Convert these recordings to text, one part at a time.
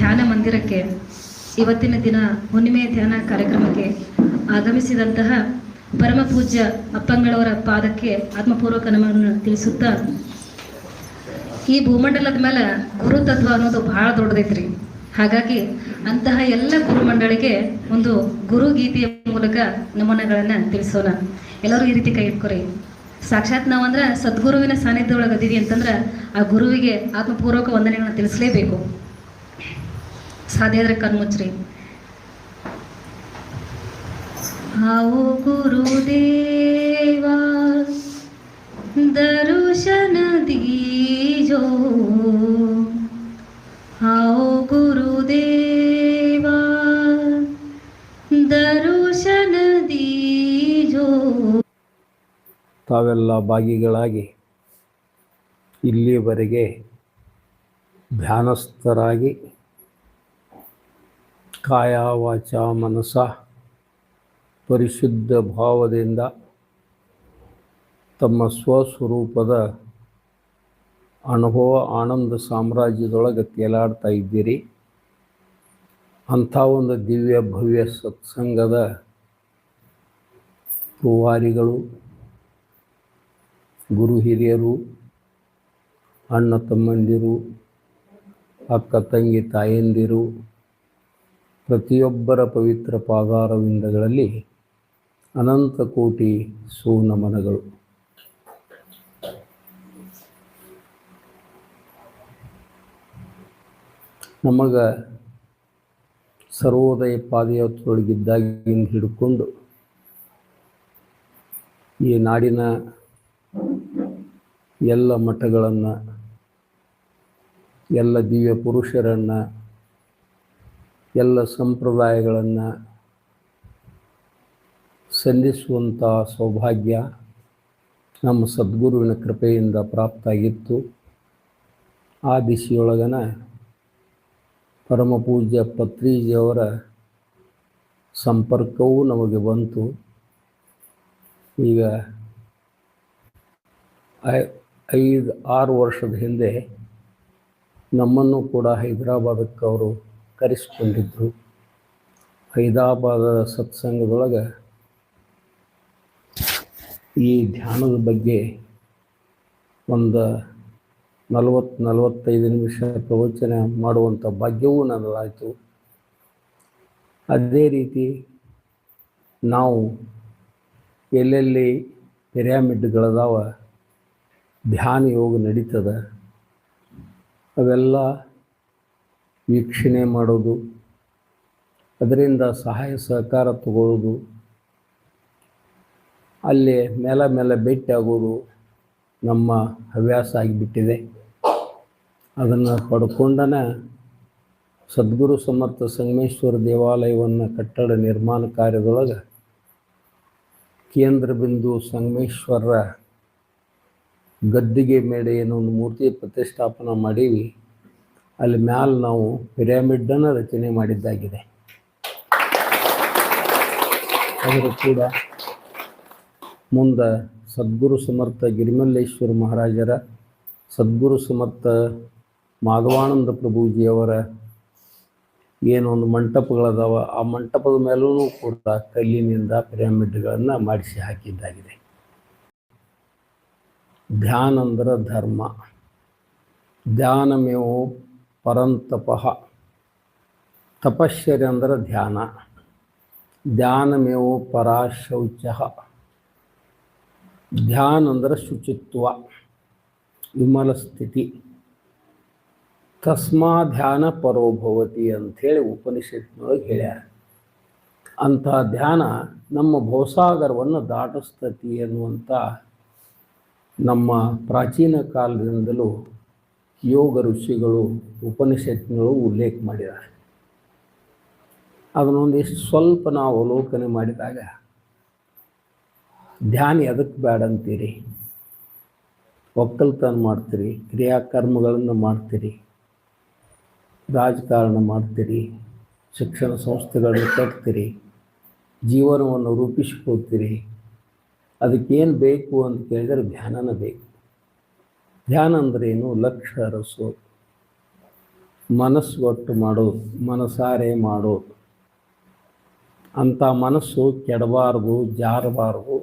ಧ್ಯಾನ ಮಂದಿರಕ್ಕೆ ಇವತ್ತಿನ ದಿನ ಹುಣ್ಣಿಮೆ ಧ್ಯಾನ ಕಾರ್ಯಕ್ರಮಕ್ಕೆ ಆಗಮಿಸಿದಂತಹ ಪರಮ ಪೂಜ್ಯ ಅಪ್ಪಂಗಳವರ ಪಾದಕ್ಕೆ ಆತ್ಮಪೂರ್ವಕ ನಮನವನ್ನು ತಿಳಿಸುತ್ತಾ, ಈ ಭೂಮಂಡಲದ ಮೇಲೆ ಗುರುತತ್ವ ಅನ್ನೋದು ಬಹಳ ದೊಡ್ಡದೈತ್ರಿ. ಹಾಗಾಗಿ ಅಂತಹ ಎಲ್ಲ ಗುರುಮಂಡಳಿಗೆ ಒಂದು ಗುರು ಗೀತೆಯ ಮೂಲಕ ನಮನಗಳನ್ನು ತಿಳಿಸೋಣ. ಎಲ್ಲರೂ ಈ ರೀತಿ ಕೈ ಇಟ್ಕೊರಿ. ಸಾಕ್ಷಾತ್ ನಾವಂದ್ರೆ ಸದ್ಗುರುವಿನ ಸಾನ್ನಿಧ್ಯ ಒಳಗದೀವಿ ಅಂತಂದ್ರೆ ಆ ಗುರುವಿಗೆ ಆತ್ಮಪೂರ್ವಕ ವಂದನೆಗಳನ್ನ ತಿಳಿಸಲೇಬೇಕು. ಸಾಧ್ಯ ಆದರೆ ಕಣ್ಮುಚ್ಚ್ರಿ. आओ गुरुदेवा दर्शन दीजो, आओ गुरुदेवा दर्शन दीजो. ತಾವೆಲ್ಲ ಭಾಗಿಗಳಾಗಿ ಇಲ್ಲಿಯವರೆಗೆ ಧ್ಯಾನಸ್ಥರಾಗಿ ಕಾಯ ವಾಚ ಮನಸ ಪರಿಶುದ್ಧ ಭಾವದಿಂದ ತಮ್ಮ ಸ್ವಸ್ವರೂಪದ ಅನುಭವ ಆನಂದ ಸಾಮ್ರಾಜ್ಯದೊಳಗೆ ತೇಲಾಡ್ತಾ ಇದ್ದೀರಿ. ಅಂಥ ಒಂದು ದಿವ್ಯ ಭವ್ಯ ಸತ್ಸಂಗದ ರೂವಾರಿಗಳು, ಗುರು ಹಿರಿಯರು, ಅಣ್ಣ ತಮ್ಮಂದಿರು, ಅಕ್ಕ ತಂಗಿ ತಾಯಂದಿರು, ಪ್ರತಿಯೊಬ್ಬರ ಪವಿತ್ರ ಪಾದಾರವಿಂದಗಳಲ್ಲಿ ಅನಂತ ಕೋಟಿ ಸುನಮನಗಳು. ನಮಗೆ ಸರ್ವೋದಯ ಪಾದಯಾತ್ರೆಯೊಳಗಿದ್ದಾಗಿಂದ ಹಿಡ್ಕೊಂಡು ಈ ನಾಡಿನ ಎಲ್ಲ ಮಠಗಳನ್ನು, ಎಲ್ಲ ದಿವ್ಯ ಪುರುಷರನ್ನು, ಎಲ್ಲ ಸಂಪ್ರದಾಯಗಳನ್ನು ಸಲ್ಲಿಸುವಂಥ ಸೌಭಾಗ್ಯ ನಮ್ಮ ಸದ್ಗುರುವಿನ ಕೃಪೆಯಿಂದ ಪ್ರಾಪ್ತಾಗಿತ್ತು. ಆ ದಿಶೆಯೊಳಗನ ಪರಮ ಪೂಜ್ಯ ಪತ್ರಿಜಿಯವರ ಸಂಪರ್ಕವೂ ನಮಗೆ ಬಂತು. ಈಗ 5-6 ವರ್ಷದ ಹಿಂದೆ ನಮ್ಮನ್ನು ಕೂಡ ಹೈದರಾಬಾದಕ್ಕೆ ಅವರು ಕರೆಸಿಕೊಂಡಿದ್ದರು. ಹೈದರಾಬಾದ ಸತ್ಸಂಗದೊಳಗೆ ಈ ಧ್ಯಾನದ ಬಗ್ಗೆ ಒಂದು 40-45 ನಿಮಿಷ ಪ್ರವಚನ ಮಾಡುವಂಥ ಭಾಗ್ಯವೂ ನನ್ನದಾಯಿತು. ಅದೇ ರೀತಿ ನಾವು ಎಲ್ಲೆಲ್ಲಿ ಪಿರಾಮಿಡ್ಗಳದಾವ, ಧ್ಯಾನ ಯೋಗ ನಡೀತದೆ, ಅವೆಲ್ಲ ವೀಕ್ಷಣೆ ಮಾಡೋದು, ಅದರಿಂದ ಸಹಾಯ ಸಹಕಾರ ತಗೊಳ್ಳೋದು, ಅಲ್ಲಿ ಮೇಲೆ ಭೇಟಿ ಆಗೋದು ನಮ್ಮ ಹವ್ಯಾಸ ಆಗಿಬಿಟ್ಟಿದೆ. ಅದನ್ನು ಪಡ್ಕೊಂಡನ ಸದ್ಗುರು ಸಮರ್ಥ ಸಂಗಮೇಶ್ವರ ದೇವಾಲಯವನ್ನು ಕಟ್ಟಡ ನಿರ್ಮಾಣ ಕಾರ್ಯದೊಳಗೆ ಕೇಂದ್ರ ಬಿಂದು ಸಂಗಮೇಶ್ವರರ ಗದ್ದಿಗೆ ಮೇಲೆ ಏನೋ ಒಂದು ಮೂರ್ತಿ ಪ್ರತಿಷ್ಠಾಪನೆ ಮಾಡೀವಿ. ಅಲ್ಲಿ ಮ್ಯಾಲೆ ನಾವು ಪಿರಾಮಿಡನ್ನು ರಚನೆ ಮಾಡಿದ್ದಾಗಿದೆ. ಅವರು ಕೂಡ ಮುಂದೆ ಸದ್ಗುರು ಸಮರ್ಥ ಗಿರಿಮಲ್ಲೇಶ್ವರ ಮಹಾರಾಜರ, ಸದ್ಗುರು ಸಮರ್ಥ ಮಾಧವಾನಂದ ಪ್ರಭುಜಿಯವರ ಏನೊಂದು ಮಂಟಪಗಳದಾವ, ಆ ಮಂಟಪದ ಮೇಲೂ ಕೂಡ ಕಲ್ಲಿನಿಂದ ಪಿರಾಮಿಡ್ಗಳನ್ನು ಮಾಡಿಸಿ ಹಾಕಿದ್ದಾಗಿದೆ. ಧ್ಯಾನ ಅಂದ್ರೆ ಧರ್ಮ. ಧ್ಯಾನಮೇವೋ ಪರಂತಪಃ. ತಪಶ್ಚರ್ಯ ಅಂದ್ರೆ ಧ್ಯಾನ. ಧ್ಯಾನಮೇವೋ ಪರಾಶೌಚ. ಧ್ಯಾನ ಅಂದ್ರೆ ಶುಚಿತ್ವ, ವಿಮಲ ಸ್ಥಿತಿ. ತಸ್ಮಾ ಧ್ಯಾನ ಪರೋಭವತಿ ಅಂಥೇಳಿ ಉಪನಿಷತ್ನೊಳಗೆ ಹೇಳ್ಯಾರ. ಅಂಥ ಧ್ಯಾನ ನಮ್ಮ ಭವಸಾಗರವನ್ನು ದಾಟಿಸ್ತತಿ ಎನ್ನುವಂಥ ನಮ್ಮ ಪ್ರಾಚೀನ ಕಾಲದಿಂದಲೂ ಯೋಗ ಋಷಿಗಳು ಉಪನಿಷತ್ಗಳು ಉಲ್ಲೇಖ ಮಾಡಿದ್ದಾರೆ. ಅದನ್ನೊಂದಿಷ್ಟು ಸ್ವಲ್ಪ ನಾವು ಅವಲೋಕನೆ ಮಾಡಿದಾಗ, ಧ್ಯಾನ ಎದಕ್ಕೆ ಬೇಡ ಅಂತೀರಿ? ಒಕ್ಕಲ್ತನ ಮಾಡ್ತೀರಿ, ಕ್ರಿಯಾಕರ್ಮಗಳನ್ನು ಮಾಡ್ತೀರಿ, ರಾಜಕಾರಣ ಮಾಡ್ತೀರಿ, ಶಿಕ್ಷಣ ಸಂಸ್ಥೆಗಳನ್ನು ಕಟ್ತೀರಿ, ಜೀವನವನ್ನು ರೂಪಿಸ್ಕೊಳ್ತೀರಿ. ಅದಕ್ಕೇನು ಬೇಕು ಅಂತ ಕೇಳಿದರೆ ಧ್ಯಾನನ ಬೇಕು. ಧ್ಯಾನ ಅಂದ್ರೇನು? ಲಕ್ಷ್ಯ ಅರಸೋದು. ಮನಸ್ಸುಗೊಟ್ಟು ಮಾಡೋದು, ಮನಸಾರೆ ಮಾಡೋದು. ಅಂಥ ಮನಸ್ಸು ಕೆಡಬಾರ್ದು, ಜಾರಬಾರ್ದು,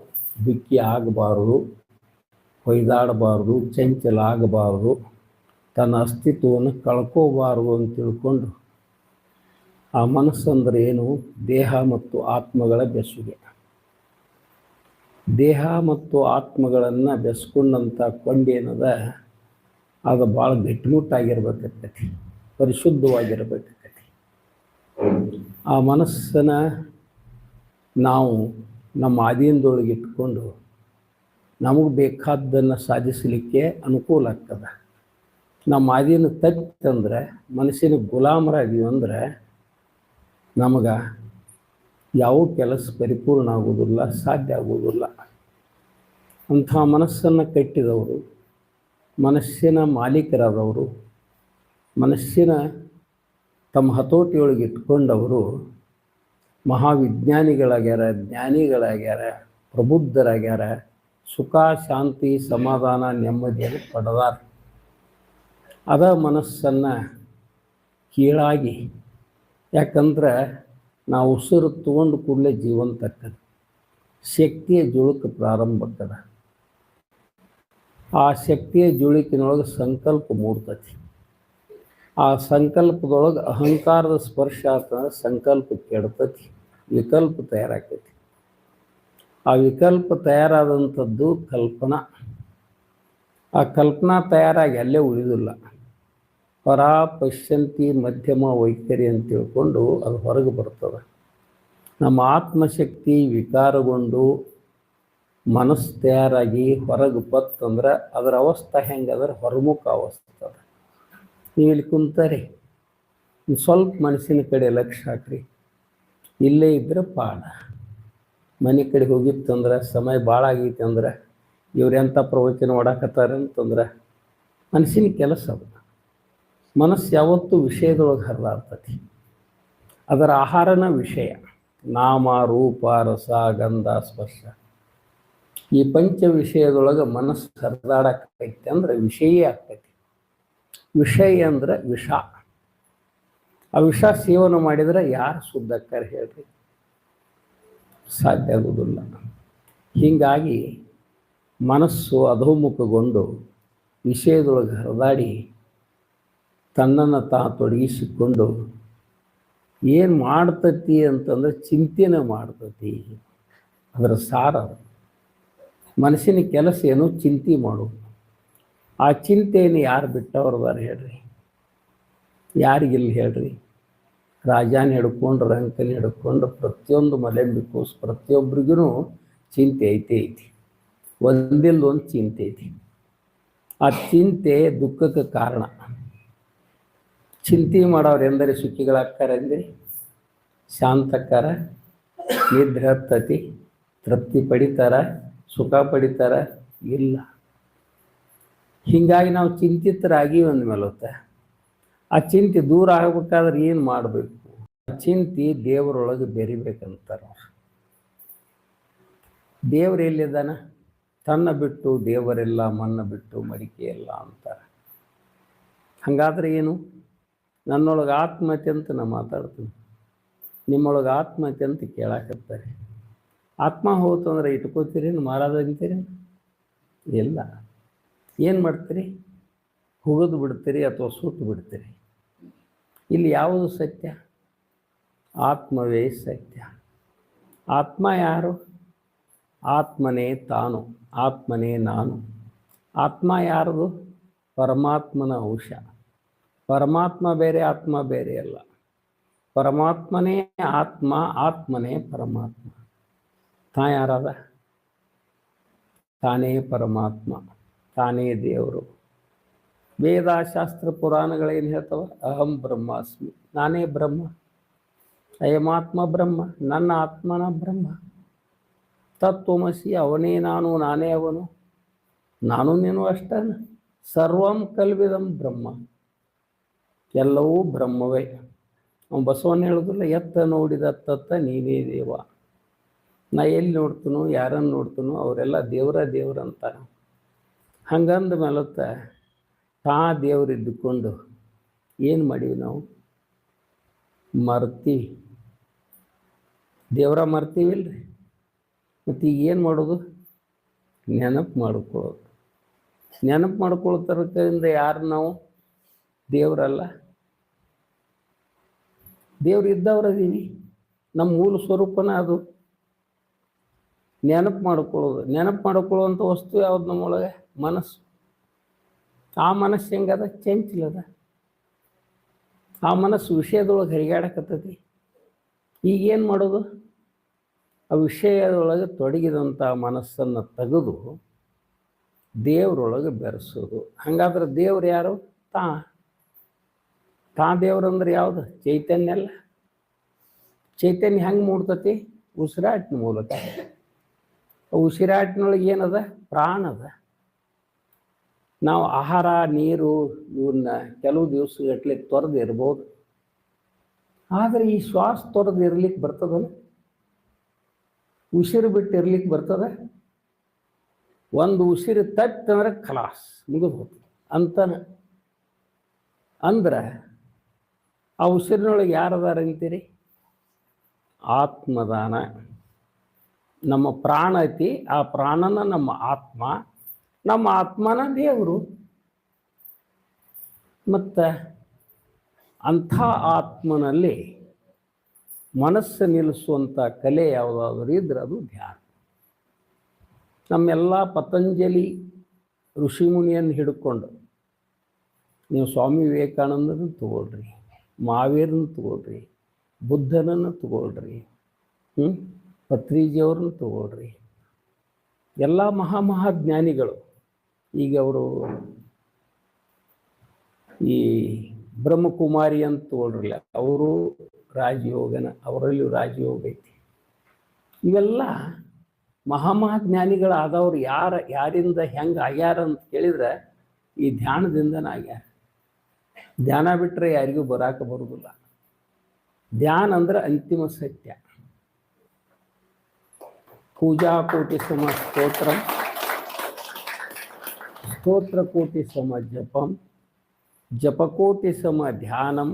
ದುಃಖಿ ಆಗಬಾರ್ದು, ಹೊಯ್ದಾಡಬಾರ್ದು, ಚಂಚಲ ಆಗಬಾರ್ದು, ತನ್ನ ಅಸ್ತಿತ್ವವನ್ನು ಕಳ್ಕೋಬಾರ್ದು ಅಂತ ತಿಳ್ಕೊಂಡು ಆ ಮನಸ್ಸಂದ್ರೆ ಏನು? ದೇಹ ಮತ್ತು ಆತ್ಮಗಳ ಬೆಸುಗೆ. ದೇಹ ಮತ್ತು ಆತ್ಮಗಳನ್ನು ಬೆಸ್ಕೊಂಡಂಥ ಕೊಂಡೇನದ ಅದು ಭಾಳ ಗಟ್ಟಿಮುಟ್ಟಾಗಿರ್ಬೇಕಾಗ್ತೈತಿ, ಪರಿಶುದ್ಧವಾಗಿರ್ಬೇಕಾಗ್ತೈತಿ. ಆ ಮನಸ್ಸನ್ನು ನಾವು ನಮ್ಮ ಆಧೀನದೊಳಗೆ ಇಟ್ಕೊಂಡು ನಮಗೆ ಬೇಕಾದ್ದನ್ನು ಸಾಧಿಸಲಿಕ್ಕೆ ಅನುಕೂಲ ಆಗ್ತದೆ. ನಮ್ಮ ಆಧೀನ ತಪ್ಪಂದ್ರೆ, ಮನಸ್ಸಿನ ಗುಲಾಮರಾದೀವಿ ಅಂದ್ರೆ ನಮಗೆ ಯಾವ ಕೆಲಸ ಪರಿಪೂರ್ಣ ಆಗುವುದಿಲ್ಲ, ಸಾಧ್ಯ ಆಗುವುದಿಲ್ಲ. ಅಂಥ ಮನಸ್ಸನ್ನು ಕಟ್ಟಿದವರು, ಮನಸ್ಸಿನ ಮಾಲೀಕರಾದವರು, ಮನಸ್ಸಿನ ತಮ್ಮ ಹತೋಟಿಯೊಳಗೆ ಇಟ್ಕೊಂಡವರು ಮಹಾವಿಜ್ಞಾನಿಗಳಾಗ್ಯಾರ, ಜ್ಞಾನಿಗಳಾಗ್ಯಾರ, ಪ್ರಬುದ್ಧರಾಗ್ಯಾರ, ಸುಖ ಶಾಂತಿ ಸಮಾಧಾನ ನೆಮ್ಮದಿಯನ್ನು ಪಡೆದಾರ. ಅದ ಮನಸ್ಸನ್ನು ಕೀಳಾಗಿ, ಯಾಕಂದ್ರೆ ನಾವು ಉಸಿರು ತಗೊಂಡು ಕೂಡಲೇ ಜೀವಂತ ಆಗ್ತದೆ, ಶಕ್ತಿಯ ಜುಳುಕು ಪ್ರಾರಂಭ ಆಗ್ತದೆ. ಆ ಶಕ್ತಿಯ ಜುಳುಕಿನೊಳಗೆ ಸಂಕಲ್ಪ ಮೂಡ್ತತಿ. ಆ ಸಂಕಲ್ಪದೊಳಗೆ ಅಹಂಕಾರದ ಸ್ಪರ್ಶ ಆಗ್ತದೆ, ಸಂಕಲ್ಪ ಕೆಡ್ತತಿ, ವಿಕಲ್ಪ ತಯಾರಾಗ್ತೈತಿ. ಆ ವಿಕಲ್ಪ ತಯಾರಾದಂಥದ್ದು ಕಲ್ಪನಾ. ಆ ಕಲ್ಪನಾ ತಯಾರಾಗಿ ಅಲ್ಲೇ ಉಳಿದಿಲ್ಲ. ಪರ ಪಶ್ಯಂತಿ ಮಧ್ಯಮ ವೈಖರಿ ಅಂತ ತಿಳ್ಕೊಂಡು ಅದು ಹೊರಗೆ ಬರ್ತದೆ. ನಮ್ಮ ಆತ್ಮಶಕ್ತಿ ವಿಕಾರಗೊಂಡು ಮನಸ್ಸು ತಯಾರಾಗಿ ಹೊರಗೆ ಬತ್ತಂದ್ರೆ ಅದರ ಅವಸ್ಥೆ ಹೆಂಗಂದ್ರೆ ಹೊರಮುಖ ಅವಸ್ಥೆ ಅದ. ನೀವು ಇಲ್ಲಿ ಕುಂತಾರೆ, ಸ್ವಲ್ಪ ಮನಸ್ಸಿನ ಕಡೆ ಲಕ್ಷ್ಯ ಹಾಕ್ರಿ. ಇಲ್ಲೇ ಇದ್ರೆ ಪಾಡ. ಮನೆ ಕಡೆ ಹೋಗಿತ್ತಂದ್ರೆ, ಸಮಯ ಭಾಳ ಆಗೈತಿ ಅಂದ್ರೆ, ಇವ್ರೆಂಥ ಪ್ರವಚನ ಓಡಾಕತ್ತಾರೆ ಅಂತಂದ್ರೆ ಮನಸ್ಸಿನ ಕೆಲಸ ಅದು. ಮನಸ್ಸು ಯಾವತ್ತೂ ವಿಷಯದೊಳಗೆ ಹರಿದಾಡ್ತತಿ. ಅದರ ಆಹಾರನ ವಿಷಯ. ನಾಮ ರೂಪ ರಸ ಗಂಧ ಸ್ಪರ್ಶ, ಈ ಪಂಚ ವಿಷಯದೊಳಗೆ ಮನಸ್ಸು ಹರಿದಾಡಕೈತಿ ಅಂದ್ರೆ ವಿಷಯ ಆಗ್ತೈತಿ. ವಿಷಯ ಅಂದ್ರೆ ವಿಷ. ಆ ವಿಷ ಸೇವನೆ ಮಾಡಿದರೆ ಯಾರು ಶುದ್ಧಕ್ಕಾರ ಹೇಳ್ರಿ? ಸಾಧ್ಯ ಆಗುವುದಿಲ್ಲ. ಹೀಗಾಗಿ ಮನಸ್ಸು ಅಧೋಮುಖಗೊಂಡು ವಿಷಯದೊಳಗೆ ಹರಿದಾಡಿ ತನ್ನನ್ನು ತೊಡಗಿಸಿಕೊಂಡು ಏನು ಮಾಡ್ತತಿ ಅಂತಂದ್ರೆ ಚಿಂತೆನೆ ಮಾಡ್ತತಿ. ಅದರ ಸಾರ ಮನಸ್ಸಿನ ಕೆಲಸ ಏನು? ಚಿಂತೆ ಮಾಡೋದು. ಆ ಚಿಂತೆಯನ್ನು ಯಾರು ಬಿಟ್ಟವ್ರದಾರ ಹೇಳ್ರಿ? ಯಾರಿಗಿಲ್ಲ ಹೇಳ್ರಿ? ರಾಜಾನ ಹಿಡ್ಕೊಂಡು, ರಂಕನ ಹಿಡ್ಕೊಂಡು, ಪ್ರತಿಯೊಂದು ಮಲೆಂಬಿಕೋಸ್ ಪ್ರತಿಯೊಬ್ಬರಿಗೂ ಚಿಂತೆ ಐತೆ ಐತಿ. ಒಂದಿಲ್ಲ ಒಂದು ಚಿಂತೆ ಐತಿ. ಆ ಚಿಂತೆ ದುಃಖಕ್ಕೆ ಕಾರಣ. ಚಿಂತೆ ಮಾಡೋರು ಎಂದರೆ ಸುಖಿಗಳಾಗ್ತಾರ ಅಂದಿರಿ? ಶಾಂತಕ್ಕಾರ, ನಿದ್ರೆ ಹತ್ತತಿ, ತೃಪ್ತಿ ಪಡಿತಾರ, ಸುಖ ಪಡಿತಾರ? ಇಲ್ಲ. ಹೀಗಾಗಿ ನಾವು ಚಿಂತಿತರಾಗಿ ಅಂದಮೇಲೆ ಆ ಚಿಂತೆ ದೂರ ಆಗಬೇಕಾದ್ರೆ ಏನು ಮಾಡಬೇಕು? ಆ ಚಿಂತೆ ದೇವರೊಳಗೆ ಬೆರಿಬೇಕಂತಾರೆ. ದೇವರು ಎಲ್ಲಿದ್ದಾನ? ತನ್ನ ಬಿಟ್ಟು ದೇವರೆಲ್ಲ, ಮನ್ನ ಬಿಟ್ಟು ಮಡಿಕೆ ಎಲ್ಲ ಅಂತಾರೆ. ಹಾಗಾದ್ರೆ ಏನು? ನನ್ನೊಳಗೆ ಆತ್ಮಹತ್ಯೆ ಅಂತ ನಾ ಮಾತಾಡ್ತೀನಿ, ನಿಮ್ಮೊಳಗೆ ಆತ್ಮಹತ್ಯೆ ಅಂತ ಕೇಳಾಕತ್ತಾರೆ. ಆತ್ಮ ಹೋತಂದ್ರೆ ಇಟ್ಕೋತೀರಿ, ಮಾರಾದ ಅಂತೀರಿ? ಇಲ್ಲ. ಏನು ಮಾಡ್ತೀರಿ? ಹುಗಿದು ಬಿಡ್ತೀರಿ ಅಥವಾ ಸುಟ್ಟು ಬಿಡ್ತೀರಿ. ಇಲ್ಲಿ ಯಾವುದು ಸತ್ಯ? ಆತ್ಮವೇ ಸತ್ಯ. ಆತ್ಮ ಯಾರು? ಆತ್ಮನೇ ತಾನು, ಆತ್ಮನೇ ನಾನು. ಆತ್ಮ ಯಾರದು? ಪರಮಾತ್ಮನ ಅಂಶ. ಪರಮಾತ್ಮ ಬೇರೆ, ಆತ್ಮ ಬೇರೆ ಅಲ್ಲ. ಪರಮಾತ್ಮನೇ ಆತ್ಮ, ಆತ್ಮನೇ ಪರಮಾತ್ಮ. ತಾ ಯಾರದ? ತಾನೇ ಪರಮಾತ್ಮ, ತಾನೇ ದೇವರು. ವೇದ ಶಾಸ್ತ್ರ ಪುರಾಣಗಳೇನು ಹೇಳ್ತವ? ಅಹಂ ಬ್ರಹ್ಮಾಸ್ಮಿ, ನಾನೇ ಬ್ರಹ್ಮ. ಅಯಮಾತ್ಮ ಬ್ರಹ್ಮ, ನನ್ನ ಆತ್ಮನ ಬ್ರಹ್ಮ. ತತ್ವಮಸಿ, ಅವನೇ ನಾನು, ನಾನೇ ಅವನು. ನಾನು ನೀನು ಅಷ್ಟೇ. ಸರ್ವಂ ಕಲ್ವಿದಂ ಬ್ರಹ್ಮ, ಎಲ್ಲವೂ ಬ್ರಹ್ಮವೇ. ಅವ್ನು ಬಸವಣ್ಣ ಹೇಳೋದಿಲ್ಲ, ಎತ್ತ ನೋಡಿದ ತತ್ತ ನೀನೇ ದೇವ. ನಾ ಎಲ್ಲಿ ನೋಡ್ತೀನೋ, ಯಾರನ್ನು ನೋಡ್ತೀನೋ ಅವರೆಲ್ಲ ದೇವರಂತಾನೆ. ಹಂಗಂದ ಮೇಲತ್ತ ತಾ ದೇವರಿದ್ದುಕೊಂಡು ಏನು ಮಾಡೀವಿ ನಾವು? ಮರ್ತೀವಿ. ದೇವರ ಮರ್ತೀವಿಲ್ರಿ. ಮತ್ತು ಈಗ ಏನು ಮಾಡೋದು? ನೆನಪು ಮಾಡ್ಕೊಳ್ಳೋದು. ನೆನಪು ಮಾಡ್ಕೊಳ್ತಾರದಿಂದ ಯಾರು ನಾವು? ದೇವರಲ್ಲ. ದೇವ್ರು ಇದ್ದವ್ರದೀವಿ. ನಮ್ಮ ಮೂಲ ಸ್ವರೂಪನ ಅದು. ನೆನಪು ಮಾಡ್ಕೊಳ್ಳೋದು. ನೆನಪು ಮಾಡ್ಕೊಳ್ಳುವಂಥ ವಸ್ತು ಯಾವ್ದು ನಮ್ಮೊಳಗೆ? ಮನಸ್ಸು. ಆ ಮನಸ್ಸು ಹೆಂಗದ? ಚಂಚಲದ. ಆ ಮನಸ್ಸು ವಿಷಯದೊಳಗೆ ಹರಿಗಾಡಕತ್ತೈತಿ. ಈಗೇನು ಮಾಡೋದು? ಆ ವಿಷಯದೊಳಗೆ ತೊಡಗಿದಂಥ ಮನಸ್ಸನ್ನು ತೆಗೆದು ದೇವರೊಳಗೆ ಬೆರೆಸೋದು. ಹಾಗಾದ್ರೆ ದೇವ್ರು ಯಾರು? ತಾ ದೇವ್ರಂದ್ರೆ ಯಾವುದು? ಚೈತನ್ಯ ಅಲ್ಲ. ಚೈತನ್ಯ ಹೆಂಗೆ ಮೂಡ್ತತಿ? ಉಸಿರಾಟಿನ ಮೂಲಕ. ಉಸಿರಾಟಿನೊಳಗೆ ಏನದ? ಪ್ರಾಣದ. ನಾವು ಆಹಾರ ನೀರು ಇವನ್ನ ಕೆಲವು ದಿವಸಗಟ್ಟಲೆ ತೊರೆದು ಇರ್ಬೋದು. ಆದರೆ ಈ ಶ್ವಾಸ ತೊರೆದು ಇರ್ಲಿಕ್ಕೆ ಬರ್ತದಲ್ಲ? ಉಸಿರು ಬಿಟ್ಟು ಇರ್ಲಿಕ್ಕೆ ಬರ್ತದ? ಒಂದು ಉಸಿರು ತಟ್ಟಂದ್ರೆ ಖಲಾಸ್ ಮುಗಿದು ಹೋಗ್ತದೆ ಅಂತಾನೆ. ಅಂದ್ರೆ ಆ ಉಸಿರಿನೊಳಗೆ ಯಾರದಾರ ಅಂತೀರಿ? ಆತ್ಮದಾನ. ನಮ್ಮ ಪ್ರಾಣ ಐತಿ. ಆ ಪ್ರಾಣನ ನಮ್ಮ ಆತ್ಮ. ನಮ್ಮ ಆತ್ಮನ ದೇವರು. ಮತ್ತು ಅಂಥ ಆತ್ಮನಲ್ಲಿ ಮನಸ್ಸು ನಿಲ್ಲಿಸುವಂಥ ಕಲೆ ಯಾವುದಾದ್ರೂ ಇದ್ರೆ ಅದು ಧ್ಯಾನ. ನಮ್ಮೆಲ್ಲ ಪತಂಜಲಿ ಋಷಿಮುನಿಯನ್ನು ಹಿಡ್ಕೊಂಡು ನೀವು ಸ್ವಾಮಿ ವಿವೇಕಾನಂದರನ್ನು ತಗೊಳ್ರಿ, ಮಹಾವೀರನ್ನು ತಗೊಳ್ರಿ, ಬುದ್ಧನನ್ನು ತಗೊಳ್ರಿ, ಪತ್ರಿಜಿಯವ್ರನ್ನ ತಗೊಳ್ರಿ, ಎಲ್ಲ ಮಹಾಜ್ಞಾನಿಗಳು. ಈಗ ಅವರು ಈ ಬ್ರಹ್ಮಕುಮಾರಿ ಅಂತ ತಗೊಳ್ರಲ್ಲ, ಅವರು ರಾಜಯೋಗನ, ಅವರಲ್ಲೂ ರಾಜಯೋಗ ಐತಿ. ಇವೆಲ್ಲ ಮಹಾಜ್ಞಾನಿಗಳಾದವ್ರು ಯಾರಿಂದ ಹೆಂಗೆ ಆಗ್ಯಾರ ಅಂತ ಕೇಳಿದ್ರೆ ಈ ಧ್ಯಾನದಿಂದನೇ ಆಗ್ಯಾರ. ಧ್ಯಾನ ಬಿಟ್ಟರೆ ಯಾರಿಗೂ ಬರೋದಿಲ್ಲ. ಧ್ಯಾನ ಅಂದ್ರೆ ಅಂತಿಮ ಸತ್ಯ. ಪೂಜಾ ಕೋಟಿ ಸಮ ಸ್ತೋತ್ರಂ, ಸ್ತೋತ್ರ ಕೋಟಿ ಸಮ ಜಪಂ, ಜಪಕೋಟಿ ಸಮ ಧ್ಯಾನಂ,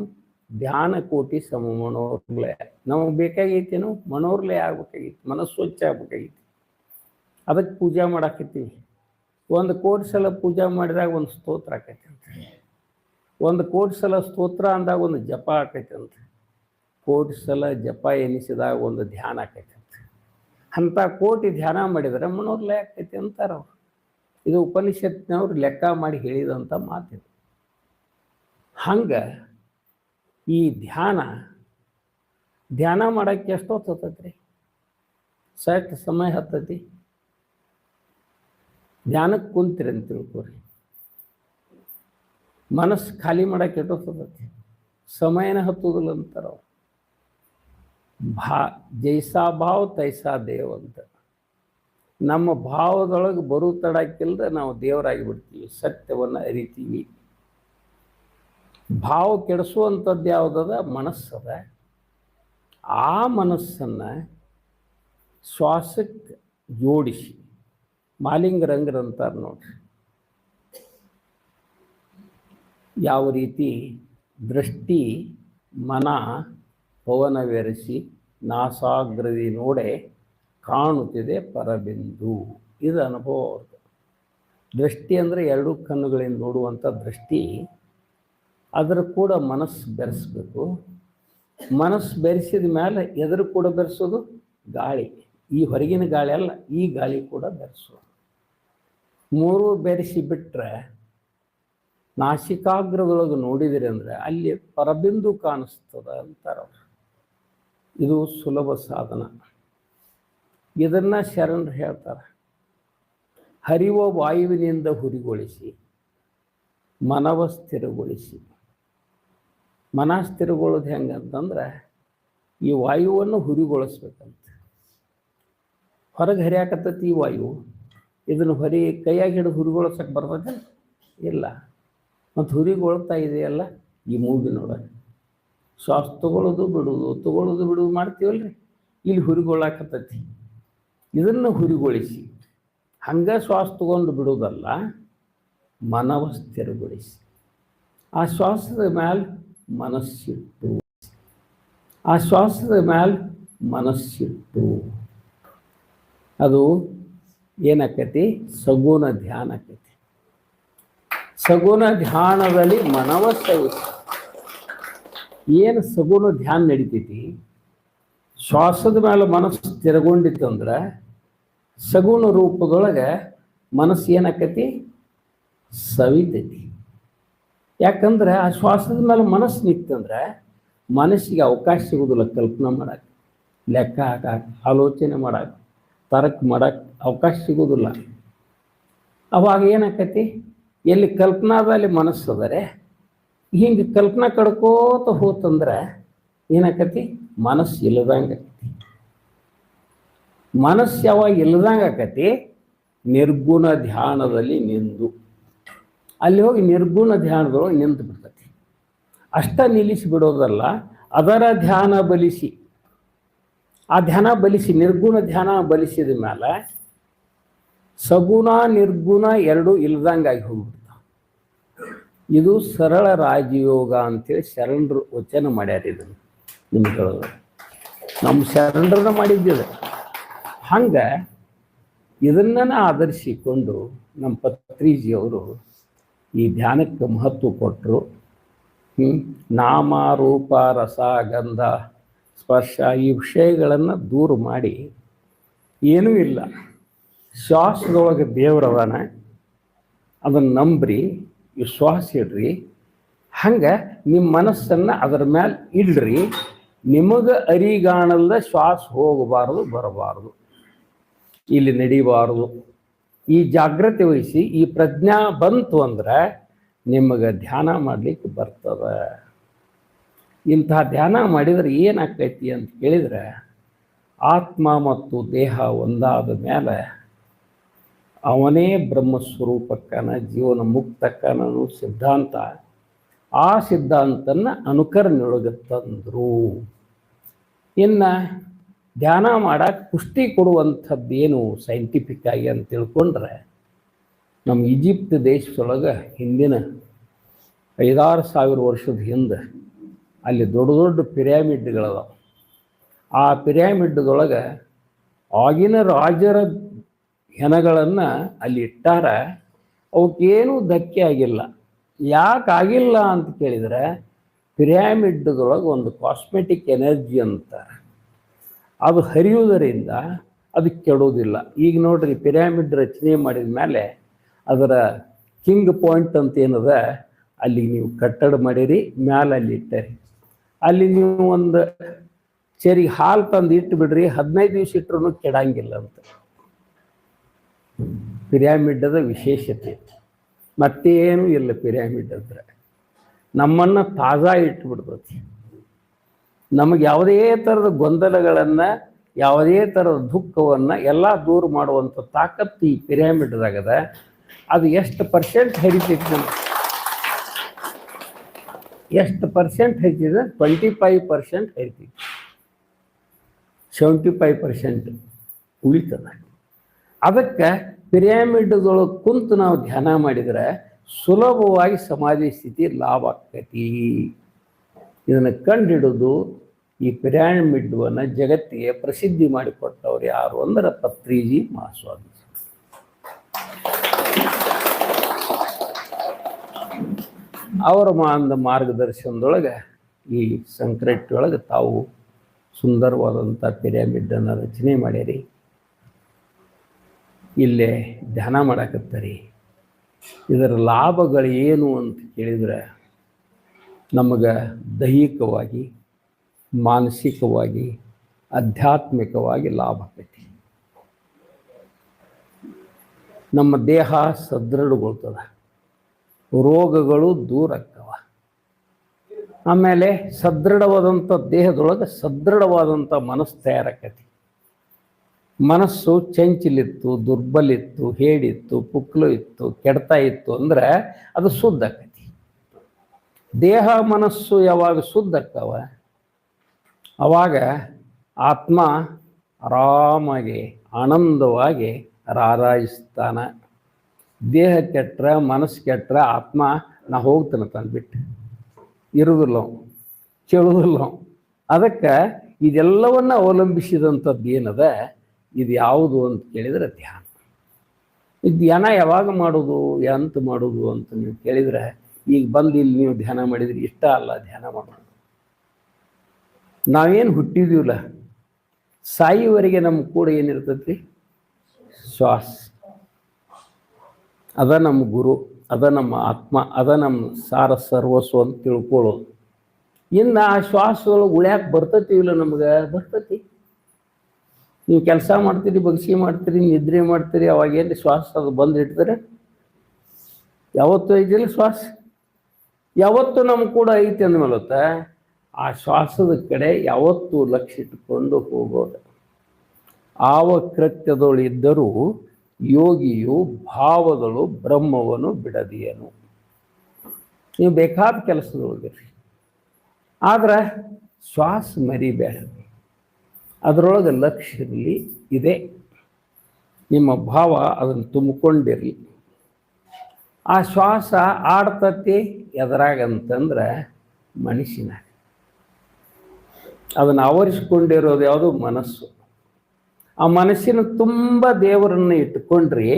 ಧ್ಯಾನ ಕೋಟಿ ಸಮ ಮನೋರ್ಲಯ. ನಮಗೆ ಬೇಕಾಗೈತೇನು? ಮನೋರ್ಲಯ ಆಗ್ಬೇಕಾಗಿತ್ತು, ಮನಸ್ಸು ಸ್ವಚ್ಛ ಆಗ್ಬೇಕಾಗಿತ್ತು. ಅದಕ್ಕೆ ಪೂಜೆ ಮಾಡಾಕತ್ತೀವಿ. 1 ಕೋಟಿ ಸಲ ಪೂಜೆ ಮಾಡಿದಾಗ ಒಂದು ಸ್ತೋತ್ರ ಆಕೈತೆ ಅಂತ. 1 ಕೋಟಿ ಸಲ ಸ್ತೋತ್ರ ಅಂದಾಗ ಒಂದು ಜಪ ಆಕೈತೆ ಅಂತ. ಕೋಟಿ ಸಲ ಜಪ ಎನಿಸಿದಾಗ ಒಂದು ಧ್ಯಾನ ಆಕೈತೆ ಅಂತ. ಅಂಥ ಕೋಟಿ ಧ್ಯಾನ ಮಾಡಿದರೆ ಮನೋರ್ಲಯ ಆಕೈತೆ ಅಂತಾರೆ ಅವರು. ಇದು ಉಪನಿಷತ್ನವ್ರು ಲೆಕ್ಕ ಮಾಡಿ ಹೇಳಿದಂಥ ಮಾತಿದು. ಹಂಗೆ ಈ ಧ್ಯಾನ ಮಾಡೋಕ್ಕೆ ಎಷ್ಟೊತ್ತು ಹತ್ತೈತ್ರಿ? ಸಟ್ ಸಮಯ ಹತ್ತೈತಿ. ಧ್ಯಾನಕ್ಕೆ ಕುಂತೀರಿ ಅಂತ ತಿಳ್ಕೊರಿ. ಮನಸ್ಸು ಖಾಲಿ ಮಾಡೋಕ್ಕೆ ಎಷ್ಟೊತ್ತು ಹತ್ತೈತಿ? ಸಮಯನ ಹತ್ತೋದಿಲ್ಲ ಅಂತಾರೆ ಅವ್ರು. ಜೈಸಾ ಭಾವ ತೈಸಾ ದೇವ್ ಅಂತ. ನಮ್ಮ ಭಾವದೊಳಗೆ ಬರೋ ತಡಕ್ಕಿಲ್ದ ನಾವು ದೇವರಾಗಿ ಬಿಡ್ತೀವಿ, ಸತ್ಯವನ್ನು ಅರಿತೀವಿ. ಭಾವ ಕೆಡಿಸುವಂಥದ್ದು ಯಾವುದದ? ಮನಸ್ಸದ. ಆ ಮನಸ್ಸನ್ನು ಶ್ವಾಸಕ್ಕೆ ಜೋಡಿಸಿ ಮಾಲಿಂಗರಂಗರಂತಾರೆ ನೋಡ್ರಿ. ಯಾವ ರೀತಿ ದೃಷ್ಟಿ ಮನ ಪವನವೆರೆಸಿ ನಾಸಾಗ್ರದಿ ನೋಡೆ ಕಾಣುತ್ತಿದೆ ಪರಬಿಂದು. ಇದು ಅನುಭವ ಅವ್ರದ್ದು. ದೃಷ್ಟಿ ಅಂದರೆ 2 ಕಣ್ಣುಗಳಿಂದ ನೋಡುವಂಥ ದೃಷ್ಟಿ. ಅದರ ಕೂಡ ಮನಸ್ಸು ಬೆರೆಸ್ಬೇಕು. ಮನಸ್ಸು ಬೆರೆಸಿದ ಮೇಲೆ ಎದುರು ಕೂಡ ಬೆರೆಸೋದು? ಗಾಳಿ. ಈ ಹೊರಗಿನ ಗಾಳಿ ಅಲ್ಲ, ಈ ಗಾಳಿ ಕೂಡ ಬೆರೆಸೋದು. 3 ಬೆರೆಸಿ ಬಿಟ್ಟರೆ ನಾಸಿಕಾಗ್ರದೊಳಗೆ ನೋಡಿದಿರಿ ಅಂದರೆ ಅಲ್ಲಿ ಪರಬಿಂದು ಕಾಣಿಸ್ತದೆ ಅಂತಾರೆ ಅವರು. ಇದು ಸುಲಭ ಸಾಧನ. ಇದನ್ನು ಶರಣರು ಹೇಳ್ತಾರೆ. ಹರಿಯುವ ವಾಯುವಿನಿಂದ ಹುರಿಗೊಳಿಸಿ ಮನವ ಸ್ಥಿರಗೊಳಿಸಿ. ಮನ ಸ್ಥಿರಗೊಳ್ಳೋದು ಹೆಂಗಂತಂದ್ರೆ ಈ ವಾಯುವನ್ನು ಹುರಿಗೊಳಿಸ್ಬೇಕಂತ. ಹೊರಗೆ ಹರಿಯಾಕತ್ತೈತಿ ಈ ವಾಯು. ಇದನ್ನು ಕೈಯಾಗಿ ಹಿಡಿದು ಹುರಿಗೊಳಿಸಕ್ಕೆ ಬರ್ತದೆ? ಇಲ್ಲ. ಮತ್ತು ಹುರಿಗೊಳ್ತಾ ಇದೆಯಲ್ಲ ಈ ಮೂಗಿನೊಳಗೆ. ಶ್ವಾಸ ತಗೊಳ್ಳೋದು ಬಿಡುವುದು ಮಾಡ್ತೀವಲ್ರಿ, ಇಲ್ಲಿ ಹುರಿಗೊಳ್ಳಾಕತ್ತೈತಿ. ಇದನ್ನು ಹುರಿಗೊಳಿಸಿ ಹಂಗೆ ಶ್ವಾಸ ತಗೊಂಡು ಬಿಡೋದಲ್ಲ, ಮನವ ಸ್ಥಿರಗೊಳಿಸಿ. ಆ ಶ್ವಾಸದ ಮ್ಯಾಲ ಮನಸ್ಸಿಟ್ಟು, ಆ ಶ್ವಾಸದ ಮ್ಯಾಲ ಮನಸ್ಸಿಟ್ಟು ಅದು ಏನಾಕತಿ? ಸಗುಣ ಧ್ಯಾನ ಆಕತಿ. ಸಗುಣ ಧ್ಯಾನದಲ್ಲಿ ಮನವ ಸೇವಿಸಿ ಏನು ಸಗುಣ ಧ್ಯಾನ ನಡಿತೈತಿ, ಶ್ವಾಸದ ಮೇಲೆ ಮನಸ್ಸು ತಿರಗೊಂಡಿತ್ತಂದ್ರೆ ಸಗುಣ ರೂಪದೊಳಗೆ ಮನಸ್ಸು ಏನಾಕತಿ? ಸವಿತೈತಿ. ಯಾಕಂದ್ರೆ ಆ ಶ್ವಾಸದ ಮೇಲೆ ಮನಸ್ಸು ನಿಂತಂದ್ರೆ ಮನಸ್ಸಿಗೆ ಅವಕಾಶ ಸಿಗೋದಿಲ್ಲ ಕಲ್ಪನೆ ಮಾಡಕ್ಕೆ, ಲೆಕ್ಕ ಹಾಕಕ್ಕೆ, ಆಲೋಚನೆ ಮಾಡಕ್ಕೆ, ತರ್ಕ ಮಾಡಕ್ಕೆ ಅವಕಾಶ ಸಿಗೋದಿಲ್ಲ. ಅವಾಗ ಏನಾಕತಿ? ಎಲ್ಲಿ ಕಲ್ಪನಾದಲ್ಲಿ ಮನಸ್ಸು ಅದರೆ ಹಿಂಗೆ ಕಲ್ಪನಾ ಕಡ್ಕೋತ ಹೋತಂದ್ರೆ ಏನಾಕತಿ? ಮನಸ್ಸು ಇಲ್ಲದಂಗೆ ಆಕತಿ. ಮನಸ್ಸು ಯಾವಾಗ ಇಲ್ಲದಂಗೆ ಆಕತಿ? ನಿರ್ಗುಣ ಧ್ಯಾನದಲ್ಲಿ ನಿಂದು ಅಲ್ಲಿ ಹೋಗಿ ನಿರ್ಗುಣ ಧ್ಯಾನದೊಳಗೆ ನಿಂತು ಬಿಡ್ತತಿ. ಅಷ್ಟ ನಿಲ್ಲಿಸಿ ಬಿಡೋದಲ್ಲ, ಅದರ ಧ್ಯಾನ ಬಲಿಸಿ, ಆ ಧ್ಯಾನ ಬಲಿಸಿ, ನಿರ್ಗುಣ ಧ್ಯಾನ ಬಲಿಸಿದ ಮೇಲೆ ಸಗುಣ ನಿರ್ಗುಣ ಎರಡು ಇಲ್ದಂಗಾಗಿ ಹೋಗ್ಬಿಡ್ತಾವ. ಇದು ಸರಳ ರಾಜಯೋಗ ಅಂತೇಳಿ ಶರಣರು ವಚನ ಮಾಡ್ಯಾರ. ಇದನ್ನು ನಿಮ್ಗೆ ಹೇಳೋದು ನಮ್ಮ ಶರಣರನ್ನ ಮಾಡಿದ್ದಿದೆ. ಹಂಗೆ ಇದನ್ನ ಆಧರಿಸಿಕೊಂಡು ನಮ್ಮ ಪತ್ರಿಜಿಯವರು ಈ ಧ್ಯಾನಕ್ಕೆ ಮಹತ್ವ ಕೊಟ್ಟರು. ನಾಮ ರೂಪ ರಸ ಗಂಧ ಸ್ಪರ್ಶ ಈ ವಿಷಯಗಳನ್ನು ದೂರ ಮಾಡಿ, ಏನೂ ಇಲ್ಲ, ಶ್ವಾಸದೊಳಗೆ ದೇವರವನ, ಅದನ್ನು ನಂಬ್ರಿ, ವಿಶ್ವಾಸ ಇಡ್ರಿ. ಹಂಗೆ ನಿಮ್ಮ ಮನಸ್ಸನ್ನು ಅದರ ಮೇಲೆ ಇಡ್ರಿ. ನಿಮಗೆ ಅರಿಗಾಣಲ್ದ ಶ್ವಾಸ ಹೋಗಬಾರ್ದು, ಬರಬಾರ್ದು, ಇಲ್ಲಿ ನಡಿಬಾರ್ದು. ಈ ಜಾಗೃತಿ ವಹಿಸಿ ಈ ಪ್ರಜ್ಞಾ ಬಂತು ಅಂದ್ರೆ ನಿಮಗೆ ಧ್ಯಾನ ಮಾಡಲಿಕ್ಕೆ ಬರ್ತದೆ. ಇಂತಹ ಧ್ಯಾನ ಮಾಡಿದರೆ ಏನಾಗ್ತೈತಿ ಅಂತ ಕೇಳಿದರೆ, ಆತ್ಮ ಮತ್ತು ದೇಹ ಒಂದಾದ ಮೇಲೆ ಅವನೇ ಬ್ರಹ್ಮಸ್ವರೂಪಕ್ಕನ, ಜೀವನ ಮುಕ್ತಕ್ಕನ ಸಿದ್ಧಾಂತ. ಆ ಸಿದ್ಧಾಂತನ ಅನುಕರಣೆಯೊಳಗೆ ತಂದರು. ಇನ್ನು ಧ್ಯಾನ ಮಾಡಕ್ಕೆ ಪುಷ್ಟಿ ಕೊಡುವಂಥದ್ದೇನು ಸೈಂಟಿಫಿಕ್ ಆಗಿ ಅಂತ ತಿಳ್ಕೊಂಡ್ರೆ, ನಮ್ಮ ಈಜಿಪ್ಟ್ ದೇಶದೊಳಗೆ ಹಿಂದಿನ 5,000-6,000 ವರ್ಷದ ಹಿಂದೆ ಅಲ್ಲಿ ದೊಡ್ಡ ದೊಡ್ಡ ಪಿರಾಮಿಡ್ಗಳದಾವ. ಆ ಪಿರಾಮಿಡ್ದೊಳಗೆ ಆಗಿನ ರಾಜರ ಹೆಣಗಳನ್ನು ಅಲ್ಲಿ ಇಟ್ಟಾರ. ಅವಕ್ಕೇನೂ ಧಕ್ಕೆ ಆಗಿಲ್ಲ. ಯಾಕೆ ಆಗಿಲ್ಲ ಅಂತ ಕೇಳಿದರೆ, ಪಿರಾಮಿಡ್ದೊಳಗೆ ಒಂದು ಕಾಸ್ಮೆಟಿಕ್ ಎನರ್ಜಿ ಅಂತ ಅದು ಹರಿಯುವುದರಿಂದ ಅದು ಕೆಡೋದಿಲ್ಲ. ಈಗ ನೋಡ್ರಿ, ಪಿರಾಮಿಡ್ ರಚನೆ ಮಾಡಿದ ಮೇಲೆ ಅದರ ಕಿಂಗ್ ಪಾಯಿಂಟ್ ಅಂತ ಏನದ, ಅಲ್ಲಿ ನೀವು ಕಟ್ಟಡ ಮಾಡಿರಿ, ಮ್ಯಾಲೆ ಅಲ್ಲಿ ಇಟ್ಟರಿ. ಅಲ್ಲಿ ನೀವು ಒಂದು ಚರಿಗೆ ಹಾಲು ತಂದು ಇಟ್ಟು ಬಿಡ್ರಿ, 15 ದಿವಸ ಇಟ್ಟರು ಕೆಡಂಗಿಲ್ಲ ಅಂತ. ಪಿರಾಮಿಡ್ದ ವಿಶೇಷತೆ ಮತ್ತೇನೂ ಇಲ್ಲ. ಪಿರಾಮಿಡ್ ಅಂದ್ರೆ ನಮ್ಮನ್ನು ತಾಜಾ ಇಟ್ಟುಬಿಡ್ತತಿ. ನಮಗೆ ಯಾವುದೇ ಥರದ ಗೊಂದಲಗಳನ್ನು, ಯಾವುದೇ ಥರದ ದುಃಖವನ್ನು ಎಲ್ಲ ದೂರ ಮಾಡುವಂಥ ತಾಕತ್ತು ಈ ಪಿರಾಮಿಡ್ದಾಗದ. ಅದು ಎಷ್ಟು ಪರ್ಸೆಂಟ್ ಹರಿತೈತಿ ನಮ್ಗೆ? ಎಷ್ಟು ಪರ್ಸೆಂಟ್ ಹರಿತಿದೆ? 25% ಹರಿತೈತಿ, 75% ಉಳಿತದ. ಅದಕ್ಕೆ ಪಿರಾಮಿಡ್ದೊಳಗೆ ಕುಂತು ನಾವು ಧ್ಯಾನ ಮಾಡಿದರೆ ಸುಲಭವಾಗಿ ಸಮಾಧಿ ಸ್ಥಿತಿ ಲಾಭ ಆಗ್ತೈತಿ. ಇದನ್ನು ಕಂಡುಹಿಡಿದು ಈ ಪಿರಾಮಿಡ್ವನ್ನು ಜಗತ್ತಿಗೆ ಪ್ರಸಿದ್ಧಿ ಮಾಡಿಕೊಟ್ಟವ್ರು ಯಾರು ಅಂದ್ರೆ ಪತ್ರಿಜಿ ಮಹಾಸ್ವಾಮಿ. ಅವರ ಮಾರ್ಗದರ್ಶನದೊಳಗೆ ಈ ಸಂಕ್ರೆಟ್ ಒಳಗೆ ತಾವು ಸುಂದರವಾದಂಥ ಪಿರಾಮಿಡನ್ನು ರಚನೆ ಮಾಡ್ಯಾರಿ. ಇಲ್ಲೇ ಧ್ಯಾನ ಮಾಡಕತ್ತಾರೆ. ಇದರ ಲಾಭಗಳು ಏನು ಅಂತ ಕೇಳಿದರೆ, ನಮಗೆ ದೈಹಿಕವಾಗಿ, ಮಾನಸಿಕವಾಗಿ, ಆಧ್ಯಾತ್ಮಿಕವಾಗಿ ಲಾಭ ಆಕೈತಿ. ನಮ್ಮ ದೇಹ ಸದೃಢಗೊಳ್ತದೆ, ರೋಗಗಳು ದೂರ ಆಗ್ತವ. ಆಮೇಲೆ ಸದೃಢವಾದಂಥ ದೇಹದೊಳಗೆ ಸದೃಢವಾದಂಥ ಮನಸ್ಸು ತಯಾರಾಕತಿ. ಮನಸ್ಸು ಚಂಚಲಿತ್ತು, ದುರ್ಬಲಿತ್ತು, ಹೇಡಿತ್ತು, ಪುಕ್ಲು ಇತ್ತು, ಕೆಡ್ತಾ ಇತ್ತು ಅಂದರೆ ಅದು ಶುದ್ಧ ಆಕತಿ. ದೇಹ ಮನಸ್ಸು ಯಾವಾಗ ಶುದ್ಧ ಆಗ್ತಾವ, ಅವಾಗ ಆತ್ಮ ಆರಾಮಾಗಿ ಆನಂದವಾಗಿ ರಾರಾಯಿಸ್ತಾನೆ. ದೇಹ ಕೆಟ್ಟರೆ, ಮನಸ್ಸು ಕೆಟ್ಟರೆ ಆತ್ಮ ನಾ ಹೋಗ್ತಾನೆ ತಾನು ಬಿಟ್ಟು ಇರುವುದಿಲ್ಲ ಅವ, ಕೇಳುವುದಿಲ್ಲ ಅವ. ಅದಕ್ಕೆ ಇದೆಲ್ಲವನ್ನ ಅವಲಂಬಿಸಿದಂಥದ್ದು ಏನದ, ಇದು ಯಾವುದು ಅಂತ ಕೇಳಿದರೆ ಧ್ಯಾನ. ಈ ಧ್ಯಾನ ಯಾವಾಗ ಮಾಡೋದು, ಎಂತ ಮಾಡೋದು ಅಂತ ನೀವು ಕೇಳಿದರೆ, ಈಗ ಬಂದು ಇಲ್ಲಿ ನೀವು ಧ್ಯಾನ ಮಾಡಿದರೆ ಇಷ್ಟ ಅಲ್ಲ ಧ್ಯಾನ ಮಾಡೋದು. ನಾವೇನು ಹುಟ್ಟಿದೀವಲ್ಲ, ಸಾಯಿವರೆಗೆ ನಮ್ಮ ಕೂಡ ಏನಿರ್ತೈತಿ, ಶ್ವಾಸ. ಅದ ನಮ್ಮ ಗುರು, ಅದ ನಮ್ಮ ಆತ್ಮ, ಅದ ನಮ್ಮ ಸಾರ ಸರ್ವಸ್ವ ಅಂತ ತಿಳ್ಕೊಳ್ಳೋದು. ಇನ್ನು ಆ ಶ್ವಾಸದೊಳಗೆ ಉಳ್ಯಾಕೆ ಬರ್ತೈತಿ ಇಲ್ಲ ನಮ್ಗೆ, ಬರ್ತೈತಿ. ನೀವು ಕೆಲಸ ಮಾಡ್ತೀರಿ, ಬಗ್ಸಿ ಮಾಡ್ತೀರಿ, ನಿದ್ರೆ ಮಾಡ್ತೀರಿ, ಅವಾಗೇನು ಶ್ವಾಸ ಅದು ಬಂದು ಇಡ್ತಾರೆ. ಯಾವತ್ತೂ ಐತಿಲ್ಲ ಶ್ವಾಸ, ಯಾವತ್ತೂ ನಮ್ಮ ಕೂಡ ಐತಿ ಅಂದಮೇಲತ್ತ ಆ ಶ್ವಾಸದ ಕಡೆ ಯಾವತ್ತೂ ಲಕ್ಷ್ಯ ಇಟ್ಟುಕೊಂಡು ಹೋಗೋದು. ಆವ ಕೃತ್ಯದೊಳಿದ್ದರೂ ಯೋಗಿಯು ಭಾವದಳು ಬ್ರಹ್ಮವನ್ನು ಬಿಡದಿಯನು. ನೀವು ಬೇಕಾದ ಕೆಲಸದೊಳಗಿರಿ, ಆದ್ರೆ ಶ್ವಾಸ ಮರಿಬೇಡ. ಅದರೊಳಗೆ ಲಕ್ಷ್ಯ ಇರಲಿ, ಇದೆ ನಿಮ್ಮ ಭಾವ ಅದನ್ನು ತುಂಬಿಕೊಂಡಿರಲಿ. ಆ ಶ್ವಾಸ ಆಡ್ತತಿ ಎದರಾಗಂತಂದ್ರೆ ಮನಸ್ಸಿನ, ಅದನ್ನು ಆವರಿಸ್ಕೊಂಡಿರೋದು ಯಾವುದು, ಮನಸ್ಸು. ಆ ಮನಸ್ಸಿನ ತುಂಬ ದೇವರನ್ನು ಇಟ್ಟುಕೊಂಡ್ರಿ,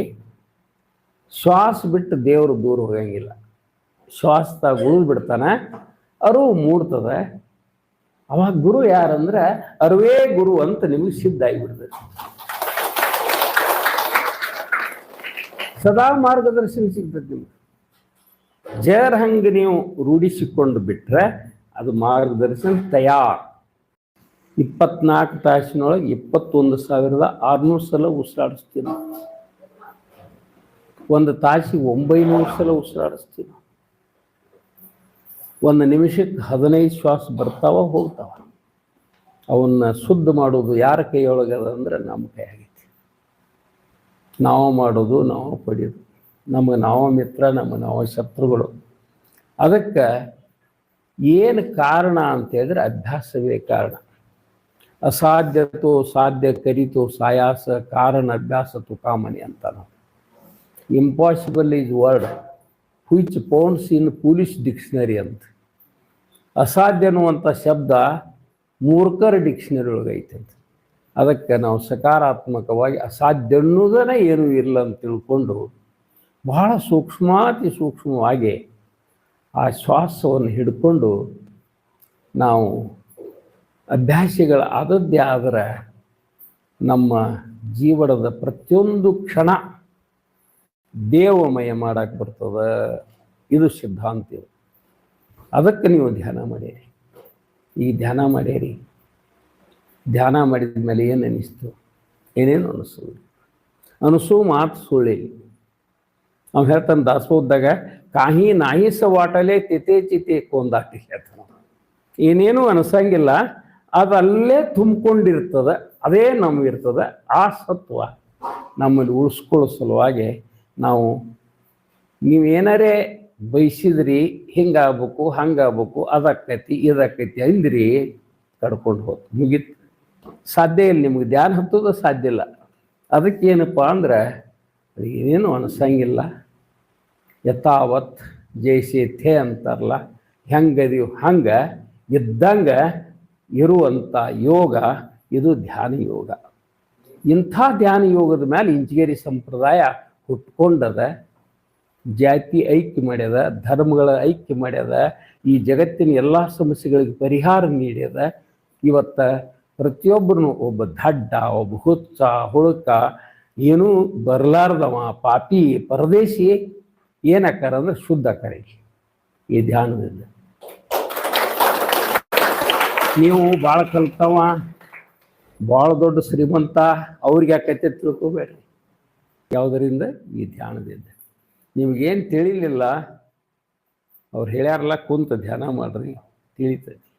ಶ್ವಾಸ ಬಿಟ್ಟು ದೇವರು ದೂರ ಹೋಗಂಗಿಲ್ಲ. ಶ್ವಾಸದಾಗ ಉಳಿದು ಬಿಡ್ತಾನೆ, ಅರಿವು ಮೂಡ್ತದೆ. ಅವಾಗ ಗುರು ಯಾರಂದ್ರೆ ಅರಿವೇ ಗುರು ಅಂತ ನಿಮಗೆ ಸಿದ್ಧ ಆಗಿಬಿಡ್ತದೆ. ಸದಾ ಮಾರ್ಗದರ್ಶನ ಸಿಗ್ತದೆ ನಿಮ್ಗೆ. ಜರ್ ಹಂಗೆ ನೀವು ರೂಢಿಸಿಕೊಂಡು ಬಿಟ್ರೆ ಅದು ಮಾರ್ಗದರ್ಶನ ತಯಾರು. 24 ತಾಸಿನೊಳಗೆ 21,600 ಸಲ ಉಸಿರಾಡಿಸ್ತೀನಿ. ಒಂದು ತಾಸಿಗೆ 900 ಸಲ ಉಸಿರಾಡಿಸ್ತೀನಿ. ಒಂದು ನಿಮಿಷಕ್ಕೆ 15 ಶ್ವಾಸ ಬರ್ತಾವ ಹೋಗ್ತಾವ. ಅವನ್ನ ಶುದ್ಧ ಮಾಡೋದು ಯಾರ ಕೈಯೊಳಗದ ಅಂದ್ರೆ ನಮ್ಮ ಕೈ ಆಗೈತಿ. ನಾವು ಮಾಡೋದು, ನಾವು ಪಡೆಯೋದು. ನಮಗೆ ನಾವು ಮಿತ್ರ, ನಮಗೆ ನಾವು ಶತ್ರುಗಳು. ಅದಕ್ಕೆ ಏನು ಕಾರಣ ಅಂತ ಹೇಳಿದ್ರೆ ಅಭ್ಯಾಸವೇ ಕಾರಣ. ಅಸಾಧ್ಯತೋ ಸಾಧ್ಯ ಕರಿತೋ ಸಾಯಾಸ ಕಾರಣ ಅಭ್ಯಾಸ ತುಕಾಮಣಿ ಅಂತ ನಾವು. Impossible is word which pounds in police dictionary ಅಂತ. ಅಸಾಧ್ಯ ಅನ್ನುವಂಥ ಶಬ್ದ ಮೂರ್ಖರ ಡಿಕ್ಷನರಿ ಒಳಗೆ ಐತೆ. ಅದಕ್ಕೆ ನಾವು ಸಕಾರಾತ್ಮಕವಾಗಿ ಅಸಾಧ್ಯ ಅನ್ನೋದನ್ನೇ ಏನೂ ಇಲ್ಲ ಅಂತ ತಿಳ್ಕೊಂಡು ಬಹಳ ಸೂಕ್ಷ್ಮಾತಿ ಸೂಕ್ಷ್ಮವಾಗಿ ಆ ಶ್ವಾಸವನ್ನು ಹಿಡ್ಕೊಂಡು ನಾವು ಅಭ್ಯಾಸಿಗಳ ಆದದ್ದೇ ಆದರೆ ನಮ್ಮ ಜೀವನದ ಪ್ರತಿಯೊಂದು ಕ್ಷಣ ದೇವಮಯ ಮಾಡಕ್ಕೆ ಬರ್ತದೆ. ಇದು ಸಿದ್ಧಾಂತ. ಅದಕ್ಕೆ ನೀವು ಧ್ಯಾನ ಮಾಡಿರಿ. ಈ ಧ್ಯಾನ ಮಾಡಿರಿ, ಧ್ಯಾನ ಮಾಡಿದ ಮೇಲೆ ಏನು ಅನ್ನಿಸ್ತು, ಏನೇನು ಅನಿಸೋದು, ಅನಿಸೋ ಮಾತು ಸುಳ್ಳಿ. ಅವ್ನು ಹೇಳ್ತಾನೆ ದಾಸೋದ್ದಾಗ, ಕಾಹಿ ನಾಯಿಸ ವಾಟಲೆ ತಿತೆ ಚಿತೆ ಕೊಂದಾಟಿ ಹೇಳ್ತಾನೆ. ಏನೇನು ಅನಿಸಂಗಿಲ್ಲ, ಅದು ಅಲ್ಲೇ ತುಂಬಿಕೊಂಡಿರ್ತದೆ, ಅದೇ ನಮಗಿರ್ತದೆ. ಆ ಸತ್ವ ನಮ್ಮಲ್ಲಿ ಉಳಿಸ್ಕೊಳ್ಳೋ ಸಲುವಾಗಿ ನಾವು ನೀವೇನಾರೇ ಬಯಸಿದ್ರಿ, ಹಿಂಗಾಗ್ಬೇಕು ಹಂಗಾಗ್ಬೇಕು, ಅದಕ್ಕೈತಿ ಇದಕ್ಕೈತಿ ಅಂದ್ರಿ, ಕಡ್ಕೊಂಡು ಹೋದ್ ಮುಗೀತು. ಸಾಧ್ಯ ಇಲ್ಲ, ನಿಮ್ಗೆ ಧ್ಯಾನ ಹತ್ತೋದು ಸಾಧ್ಯ ಇಲ್ಲ. ಅದಕ್ಕೇನಪ್ಪ ಅಂದ್ರೆ ಏನೇನು ಅನಿಸಂಗಿಲ್ಲ. ಯಥಾವತ್ ಜೈಸೆ ಥೇ ಅಂತಾರಲ್ಲ, ಹೆಂಗದೀವು ಹಂಗೆ ಇದ್ದಂಗೆ ಇರುವಂಥ ಯೋಗ ಇದು ಧ್ಯಾನ ಯೋಗ. ಇಂಥ ಧ್ಯಾನ ಯೋಗದ ಮೇಲೆ ಇಂಚಗೇರಿ ಸಂಪ್ರದಾಯ ಹುಟ್ಕೊಂಡದ. ಜಾತಿ ಐಕ್ಯ ಮಾಡ್ಯದ, ಧರ್ಮಗಳ ಐಕ್ಯ ಮಾಡ್ಯದ, ಈ ಜಗತ್ತಿನ ಎಲ್ಲ ಸಮಸ್ಯೆಗಳಿಗೆ ಪರಿಹಾರ ನೀಡ್ಯದ. ಇವತ್ತು ಪ್ರತಿಯೊಬ್ಬರೂ ಒಬ್ಬ ದಡ್ಡ, ಒಬ್ಬ ಹುಚ್ಚ, ಹುಡುಕ, ಏನೂ ಬರಲಾರ್ದವ, ಪಾಪಿ, ಪರದೇಶಿ ಏನಾಕಾರ ಅಂದ್ರೆ ಶುದ್ಧ ಕರೆಗೆ ಈ ಧ್ಯಾನದಿಂದ. ನೀವು ಭಾಳ ಕಲ್ತವ, ಭಾಳ ದೊಡ್ಡ ಶ್ರೀಮಂತ, ಅವ್ರಿಗೆ ಯಾಕೈತೆ ತಿಳ್ಕೊಬೇಡ್ರಿ. ಯಾವುದರಿಂದ? ಈ ಧ್ಯಾನದಿಂದ. ನಿಮಗೇನು ತಿಳಿಲಿಲ್ಲ, ಅವ್ರು ಹೇಳ್ಯಾರಲ್ಲ ಕುಂತ ಧ್ಯಾನ ಮಾಡ್ರಿ, ತಿಳಿತೈತಿ.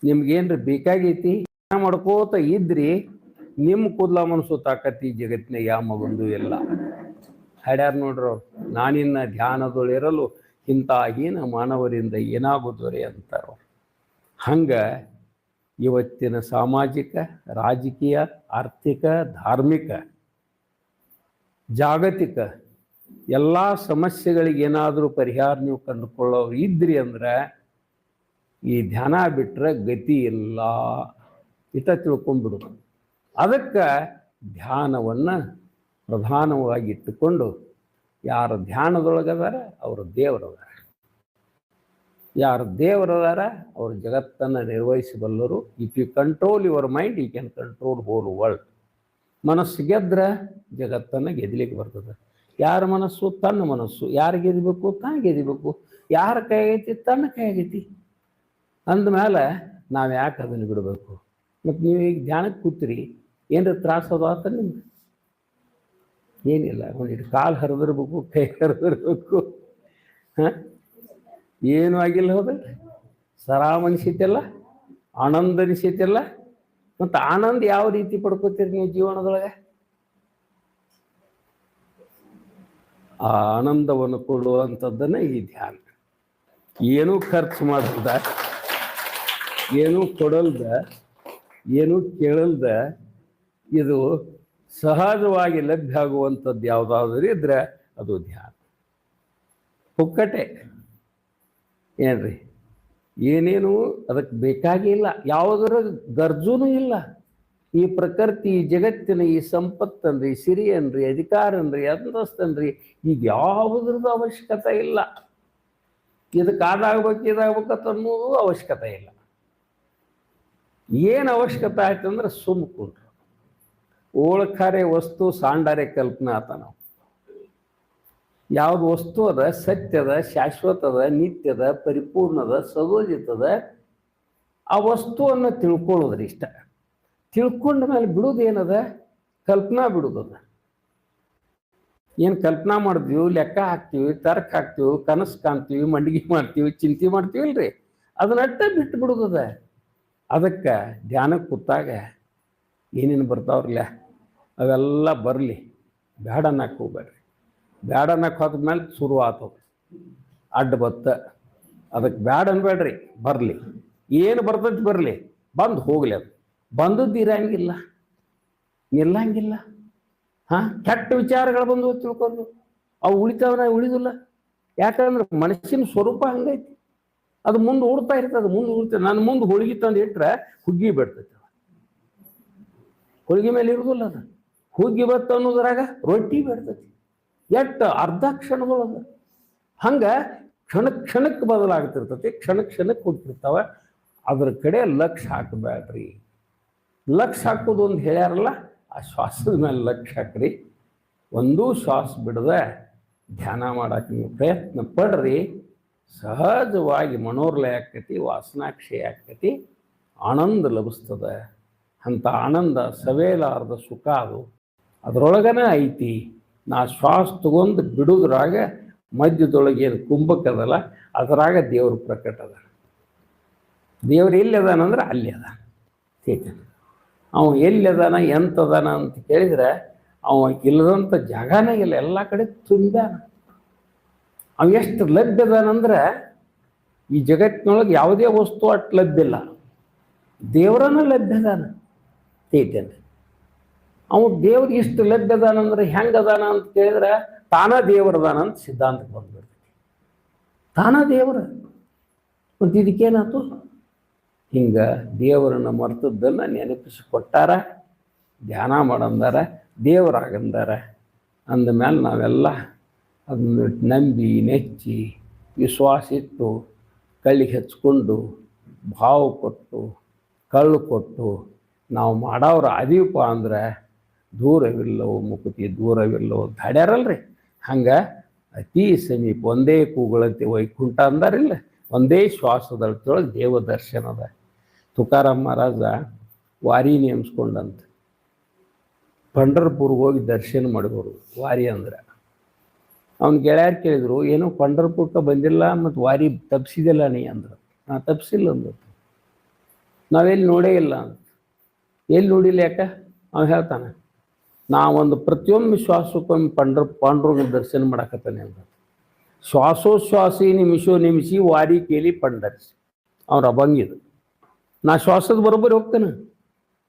ನಿಮ್ಗೇನ್ರಿ ಬೇಕಾಗೈತಿ ಧ್ಯಾನ ಮಾಡ್ಕೋತ ಇದ್ರಿ, ನಿಮ್ಮ ಕೂದಲ ಮನಸ್ಸು ತಾಕತಿ ಜಗತ್ತಿನ ಯಾವ ಮಗಂದು ಎಲ್ಲ. ಹಾಡ್ಯಾರ ನೋಡ್ರಿ ಅವ್ರು, ನಾನಿನ್ನ ಧ್ಯಾನದೊಳಿರಲು ಇಂಥ ಹೀನ ಮಾನವರಿಂದ ಏನಾಗೋದ್ವರೆ ಅಂತಾರ. ಹಂಗೆ ಇವತ್ತಿನ ಸಾಮಾಜಿಕ, ರಾಜಕೀಯ, ಆರ್ಥಿಕ, ಧಾರ್ಮಿಕ, ಜಾಗತಿಕ ಎಲ್ಲ ಸಮಸ್ಯೆಗಳಿಗೆ ಏನಾದರೂ ಪರಿಹಾರ ನೀವು ಕಂಡುಕೊಳ್ಳೋರು ಇದ್ರಿ ಅಂದ್ರೆ ಈ ಧ್ಯಾನ ಬಿಟ್ಟರೆ ಗತಿ ಇಲ್ಲ ಇತ ತಿಳ್ಕೊಂಡ್ಬಿಡು. ಅದಕ್ಕೆ ಧ್ಯಾನವನ್ನು ಪ್ರಧಾನವಾಗಿ ಇಟ್ಟುಕೊಂಡು ಯಾರು ಧ್ಯಾನದೊಳಗದಾರ ಅವರು ದೇವರದಾರ, ಯಾರು ದೇವರದಾರ ಅವರು ಜಗತ್ತನ್ನು ನಿರ್ವಹಿಸಬಲ್ಲರು. If you control your mind you can control whole world. ಮನಸ್ಸು ಗೆದ್ರೆ ಜಗತ್ತನ್ನು ಗೆದಲಿಕ್ಕೆ ಬರ್ತದೆ. ಯಾರ ಮನಸ್ಸು ತನ್ನ ಮನಸ್ಸು, ಯಾರು ಗೆದಿಬೇಕು ತಾನು ಗೆದಿಬೇಕು. ಯಾರ ಕೈ ಆಗೈತಿ ತನ್ನ ಕೈ ಆಗೈತಿ ಅಂದಮೇಲೆ ನಾವು ಯಾಕೆ ಅದನ್ನು ಬಿಡಬೇಕು? ಮತ್ತು ನೀವು ಈಗ ಧ್ಯಾನಕ್ಕೆ ಕೂತ್ರಿ ಏನರ ತ್ರಾಸ ಅದು ಆತ ನಿಮ್ಗೆ? ಏನಿಲ್ಲ, ಒಂದಿಟ್ಟು ಕಾಲು ಹರಿದಿರ್ಬೇಕು, ಕೈ ಹರಿದಿರ್ಬೇಕು, ಹಾಂ, ಏನೂ ಆಗಿಲ್ಲ ಹೋದಲ್ರಿ. ಸರಾಮ್ ಅನಿಸೈತಿಲ್ಲ, ಆನಂದ ಅನಿಸೈತಿಲ್ಲ. ಮತ್ತು ಆನಂದ ಯಾವ ರೀತಿ ಪಡ್ಕೋತೀರಿ ನೀವು ಜೀವನದೊಳಗೆ? ಆ ಆನಂದವನ್ನು ಕೊಡುವಂಥದ್ದನ್ನು ಈ ಧ್ಯಾನ. ಏನೂ ಖರ್ಚು ಮಾಡಲ್ದ, ಏನೂ ಕೊಡಲ್ದ, ಏನೂ ಕೇಳಲ್ದ, ಇದು ಸಹಜವಾಗಿ ಲಭ್ಯ ಆಗುವಂಥದ್ದು ಯಾವುದಾದ್ರೂ ಇದ್ರೆ ಅದು ಧ್ಯಾನ. ಪುಕ್ಕಟೆ ಏನ್ರಿ, ಏನೇನು ಅದಕ್ಕೆ ಬೇಕಾಗಿಲ್ಲ, ಯಾವುದರ ಗರ್ಜೂನೂ ಇಲ್ಲ. ಈ ಪ್ರಕೃತಿ, ಈ ಜಗತ್ತಿನ ಈ ಸಂಪತ್ತನ್ರಿ, ಸಿರಿ ಅನ್ರಿ, ಅಧಿಕಾರ ಅನ್ರಿ, ಅಂತಸ್ತನ್ರಿ, ಈಗ ಯಾವುದ್ರದ್ದು ಅವಶ್ಯಕತೆ ಇಲ್ಲ. ಇದಕ್ಕಾದಾಗ್ಬೇಕು ಇದಾಗ್ಬೇಕಂತ ಅನ್ನೋದು ಅವಶ್ಯಕತೆ ಇಲ್ಲ. ಏನು ಅವಶ್ಯಕತೆ ಆಯ್ತು ಅಂದ್ರೆ ಸುಮ್ಕೊಂಡ್ರು. ಓಳಖಾರೆ ವಸ್ತು ಸಾಂಡಾರೆ ಕಲ್ಪನಾ ಆತ. ನಾವು ಯಾವುದು ವಸ್ತು ಅದ, ಸತ್ಯದ, ಶಾಶ್ವತದ, ನಿತ್ಯದ, ಪರಿಪೂರ್ಣದ, ಸದೋಜಿತದ, ಆ ವಸ್ತುವನ್ನು ತಿಳ್ಕೊಳ್ಳೋದ್ರಿ ಇಷ್ಟ. ತಿಳ್ಕೊಂಡ ಮೇಲೆ ಬಿಡೋದು ಏನದ? ಕಲ್ಪನಾ ಬಿಡೋದದ. ಏನು ಕಲ್ಪನಾ ಮಾಡ್ತೀವಿ, ಲೆಕ್ಕ ಹಾಕ್ತೀವಿ, ತರ್ಕ ಹಾಕ್ತೀವಿ, ಕನಸು ಕಾಣ್ತೀವಿ, ಮಂಡಿಗೆ ಮಾಡ್ತೀವಿ, ಚಿಂತೆ ಮಾಡ್ತೀವಿ ಇಲ್ರಿ, ಅದನ್ನಟ್ಟ ಬಿಟ್ಟು ಬಿಡೋದದ. ಅದಕ್ಕೆ ಧ್ಯಾನಕ್ಕೆ ಕೂತಾಗ ಏನೇನು ಬರ್ತಾವ್ರಲ್ಲ ಅವೆಲ್ಲ ಬರಲಿ, ಬ್ಯಾಡ ಅನ್ನಕ್ಕೆ ಹೋಗ್ಬೇಡ್ರಿ. ಬ್ಯಾಡ ಅನ್ನಕ್ಕೆ ಹೋದ್ಮೇಲೆ ಶುರು ಆತದ ಅಡ್ಡ ಬತ್ತ. ಅದಕ್ಕೆ ಬ್ಯಾಡ ಅನ್ಬೇಡ್ರಿ, ಬರಲಿ, ಏನು ಬರ್ತೈತಿ ಬರಲಿ, ಬಂದು ಹೋಗ್ಲಿ. ಅದು ಬಂದದ್ದು ಇರಂಗಿಲ್ಲ, ನಿಲ್ಲಂಗಿಲ್ಲ. ಹಾಂ, ಕೆಟ್ಟ ವಿಚಾರಗಳು ಬಂದು ತಿಳ್ಕೊಂಡು ಅವು ಉಳಿತಾವನ ಉಳಿದಿಲ್ಲ. ಯಾಕಂದ್ರೆ ಮನುಷ್ಯನ ಸ್ವರೂಪ ಹಂಗೈತಿ, ಅದು ಮುಂದೆ ಓಡ್ತಾ ಇರ್ತದೆ, ಮುಂದೆ ಉಳಿತದೆ. ನಾನು ಮುಂದೆ ಹೋಳಿಗೆ ತಂದು ಇಟ್ಟರೆ ಹುಗ್ಗಿ ಬಿಡ್ತೈತೆ. ಹೋಳಿಗೆ ಮೇಲೆ ಇರೋದಿಲ್ಲ ಅದು, ಹುಗ್ಗಿ ಬತ್ತ ಅನ್ನೋದ್ರಾಗ ರೊಟ್ಟಿ ಬಿಡ್ತೈತಿ. ಎಷ್ಟು ಅರ್ಧ ಕ್ಷಣದೊಳಗೆ ಹಂಗೆ ಕ್ಷಣಕ್ಕೆ ಬದಲಾಗ್ತಿರ್ತೈತಿ, ಕ್ಷಣಕ್ಕೆ ಕೊಡ್ತಿರ್ತಾವೆ. ಅದ್ರ ಕಡೆ ಲಕ್ಷ್ಯ ಹಾಕಬೇಡ್ರಿ. ಲಕ್ಷ್ಯ ಹಾಕೋದು ಒಂದು ಹೇಳ್ಯಾರಲ್ಲ, ಆ ಶ್ವಾಸದ ಮೇಲೆ ಲಕ್ಷ್ಯ ಹಾಕ್ರಿ. ಒಂದೂ ಶ್ವಾಸ ಬಿಡದೆ ಧ್ಯಾನ ಮಾಡಕ್ಕೆ ನೀವು ಪ್ರಯತ್ನ ಪಡ್ರಿ. ಸಹಜವಾಗಿ ಮನೋರ್ಲಯ ಆಕತಿ, ವಾಸನಾಕ್ಷಯ ಆಕತಿ, ಆನಂದ ಲಭಿಸ್ತದೆ. ಅಂಥ ಆನಂದ ಸವೇಲಾರ್ದ ಸುಖ ಅದು ಅದರೊಳಗನೆ ಐತಿ. ನಾ ಶ್ವಾಸ ತಗೊಂಡು ಬಿಡೋದ್ರಾಗ ಮಧ್ಯದೊಳಗೆ ಏನು ಕುಂಭಕ್ಕದಲ್ಲ, ಅದರಾಗ ದೇವರು ಪ್ರಕಟ ಅದ. ದೇವ್ರು ಎಲ್ಲಿ ಅದಾನಂದ್ರೆ ಅಲ್ಲಿ ಅದ. ಚೇತನ ಅವ ಎಲ್ಲಿ ಅದಾನ, ಎಂತದಾನ ಅಂತ ಕೇಳಿದ್ರೆ ಅವ ಇಲ್ಲದಂಥ ಜಾಗನೇ ಇಲ್ಲ, ಎಲ್ಲ ಕಡೆ ತುಂಬ್ಯಾನ. ಅವ ಎಷ್ಟು ಲಭ್ಯ ಅದಾನಂದ್ರೆ ಈ ಜಗತ್ತಿನೊಳಗೆ ಯಾವುದೇ ವಸ್ತು ಅಷ್ಟು ಲಭ್ಯ ಇಲ್ಲ, ದೇವರನ್ನ ಲಭ್ಯ ಅದಾನ. ಚೈತನ್ಯ ಅವ ದೇವ್ರು ಇಷ್ಟು ಲಭ್ಯ ಅದಾನಂದ್ರೆ ಹೆಂಗದಾನ ಅಂತ ಕೇಳಿದ್ರೆ ತಾನ ದೇವರದಾನ ಅಂತ ಸಿದ್ಧಾಂತಕ್ಕೆ ಬಂದ್ಬಿಡ್ತೈತಿ. ತಾನ ದೇವರ ಮತ್ತು ಇದಕ್ಕೇನಾಯ್ತು? ಹಿಂಗೆ ದೇವರನ್ನು ಮರ್ತದ್ದನ್ನು ನೆನಪಿಸಿಕೊಟ್ಟಾರ, ಧ್ಯಾನ ಮಾಡಂದಾರ, ದೇವರಾಗಂದಾರ. ಅಂದಮೇಲೆ ನಾವೆಲ್ಲ ಅದನ್ನು ನಂಬಿ ನೆಚ್ಚಿ ವಿಶ್ವಾಸ ಇಟ್ಟು ಕಳ್ಳಿಗೆ ಹಚ್ಕೊಂಡು ಭಾವ ಕೊಟ್ಟು ಕಳ್ಳು ಕೊಟ್ಟು ನಾವು ಮಾಡೋರು ಅದೀಪ ಅಂದ್ರೆ ದೂರವಿಲ್ಲವೋ ಮುಕುತಿ ದೂರವಿಲ್ಲವೋ ದಾಡ್ಯಾರಲ್ರಿ. ಹಂಗೆ ಅತಿ ಸಮೀಪ ಒಂದೇ ಕೂಗಳಂತೆ ವೈಕುಂಠ ಅಂದಾರಿಲ್ಲ, ಒಂದೇ ಶ್ವಾಸದೊಳಗೆ ದೇವ ದರ್ಶನದ. ತುಕಾರಾಮ್ ಮಹಾರಾಜ ವಾರಿ ನೇಮಿಸ್ಕೊಂಡಂತ ಪಂಢರ್ಪುರ್ಗೆ ಹೋಗಿ ದರ್ಶನ ಮಾಡಿದವರು. ವಾರಿ ಅಂದ್ರೆ ಅವ್ನ ಗೆಳೆಯರು ಕೇಳಿದ್ರು, ಏನೋ ಪಂಢರ್ಪುರಕ್ಕೆ ಬಂದಿಲ್ಲ ಮತ್ತು ವಾರಿ ತಪ್ಪಿಸಿದಿಲ್ಲ ನೀ ಅಂದ್ರೆ. ನಾ ತಪ್ಪಿಸಿಲ್ಲ ಅಂದ್ರು. ನಾವೆಲ್ಲಿ ನೋಡೇ ಇಲ್ಲ ಅಂತ. ಎಲ್ಲಿ ನೋಡಿಲ್ಲ? ಯಾಕೆ? ಅವ್ನು ಹೇಳ್ತಾನೆ, ನಾವೊಂದು ಪ್ರತಿಯೊಂದು ಶ್ವಾಸಕ್ಕೊಮ್ಮೆ ಪಾಂಡುರಂಗನ ದರ್ಶನ ಮಾಡಕತ್ತಾನೆ ಅಂತ. ಶ್ವಾಸೋಶ್ವಾಸಿ ನಿಮಿಷೋ ನಿಮಿಷಿ ವಾರಿ ಕೇಳಿ ಪಂಡರಿಸಿ. ಅವ್ರ ಅಭಂಗಿದು. ನಾ ಶ್ವಾಸದ ಬರೋಬ್ಬರಿ ಹೋಗ್ತೇನೆ,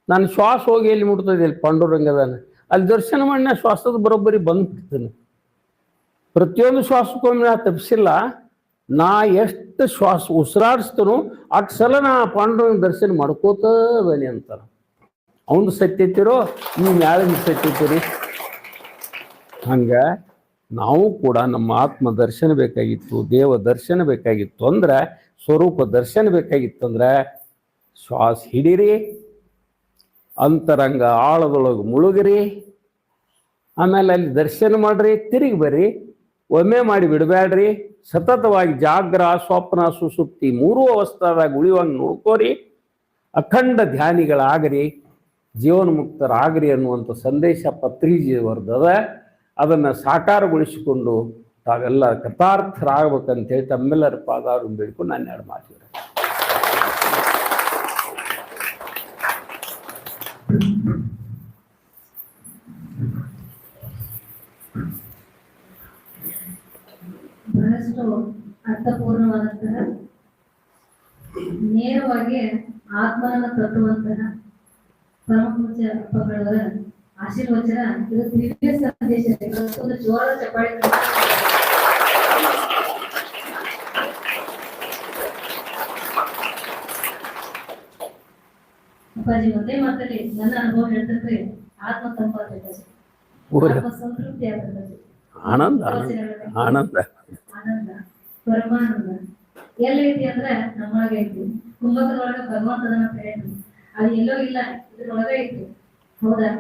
ನಾನು ಶ್ವಾಸ ಹೋಗಿ ಎಲ್ಲಿ ಮುಟ್ತದೆ? ಇಲ್ಲಿ ಪಾಂಡುರಂಗದಾನ, ಅಲ್ಲಿ ದರ್ಶನ ಮಾಡಿ ನಾ ಶ್ವಾಸದ ಬರೋಬ್ಬರಿ ಬಂದುಬಿಡ್ತೇನೆ. ಪ್ರತಿಯೊಂದು ಶ್ವಾಸಕ್ಕೊಮ್ಮೆ ನಾ ತಪ್ಪಿಸಿಲ್ಲ. ನಾ ಎಷ್ಟು ಶ್ವಾಸ ಉಸಿರಾಡಿಸ್ತನೋ ಅಷ್ಟು ಸಲ ನಾ ಪಾಂಡುರಂಗ ದರ್ಶನ ಮಾಡ್ಕೋತ ಬನ್ನಿ ಅಂತಾರ. ಅವನು ಸತ್ಯತಿರೋ ನೀವು ಮ್ಯಾಳಿನ ಸತ್ಯತಿರಿ. ಹಂಗ ನಾವು ಕೂಡ ನಮ್ಮ ಆತ್ಮ ದರ್ಶನ ಬೇಕಾಗಿತ್ತು, ದೇವ ದರ್ಶನ ಬೇಕಾಗಿತ್ತು ಅಂದ್ರೆ, ಸ್ವರೂಪ ದರ್ಶನ ಬೇಕಾಗಿತ್ತು ಅಂದ್ರೆ ಶ್ವಾಸ ಹಿಡೀರಿ, ಅಂತರಂಗ ಆಳದೊಳಗೆ ಮುಳುಗಿರಿ, ಆಮೇಲೆ ಅಲ್ಲಿ ದರ್ಶನ ಮಾಡ್ರಿ, ತಿರುಗಿ ಬರ್ರಿ. ಒಮ್ಮೆ ಮಾಡಿ ಬಿಡಬೇಡ್ರಿ. ಸತತವಾಗಿ ಜಾಗ್ರ, ಸ್ವಪ್ನ, ಸುಸುಪ್ತಿ ಮೂರೂ ಅವಸ್ಥಾದಾಗ ಉಳಿಯುವಂಗೆ ನೋಡ್ಕೋರಿ. ಅಖಂಡ ಧ್ಯಾನಿಗಳಾಗ್ರಿ, ಜೀವನ್ಮುಕ್ತರಾಗ್ರಿ ಅನ್ನುವಂಥ ಸಂದೇಶ ಪತ್ರಿಜಿಯವರ್ದದ. ಅದನ್ನು ಸಾಕಾರಗೊಳಿಸಿಕೊಂಡು ತಾವೆಲ್ಲ ಕೃತಾರ್ಥರಾಗಬೇಕಂತೇಳಿ ತಮ್ಮೆಲ್ಲರ ಪಾದಾರು ಬೇಡ್ಕೊಂಡು ನಾನು ಎರಡು ಮಾತಿದೆ. ಬಹಳಷ್ಟು ಅರ್ಥಪೂರ್ಣವಾದಂತಹ, ನೇರವಾಗಿ ಆತ್ಮನನ್ನು ತಟ್ಟುವಂತಹ ಪರಮ ಪೂಜ್ಯ ಅಪ್ಪಗಳವರ ಆಶೀರ್ವಚನ. ಇದು ದಿವ್ಯ ಸಂದೇಶ. ಒಂದು ಜೋರದ ಚಪ್ಪಾಳೆ. ಅಪ್ಪಾಜಿ ಒಂದೇ ಮಾತಲ್ಲಿ ನನ್ನ ಅನುಭವ ಹೇಳ್ತಂದ್ರೆ ಆತ್ಮ ತಂಪಾಗ್ತದೆ, ಆತ್ಮ ಸಂತೃಪ್ತಿ ಆಗ್ತದೆ, ಆನಂದ ಆನಂದ ಆನಂದ ಪರಮಾನಂದ ಎಲ್ಲೈತಿ ಅಂದ್ರೆ ನಮ್ಮೊಳಗೆ ಐತಿ. ಕುಂಭಕದೊಳಗೆ ಭಗವಂತನ ಹೇಳ್ತು, ಅದು ಎಲ್ಲೋ ಇಲ್ಲ, ಇದ್ರೊಳಗೆ ಐತಿ. ಹೌದಾ?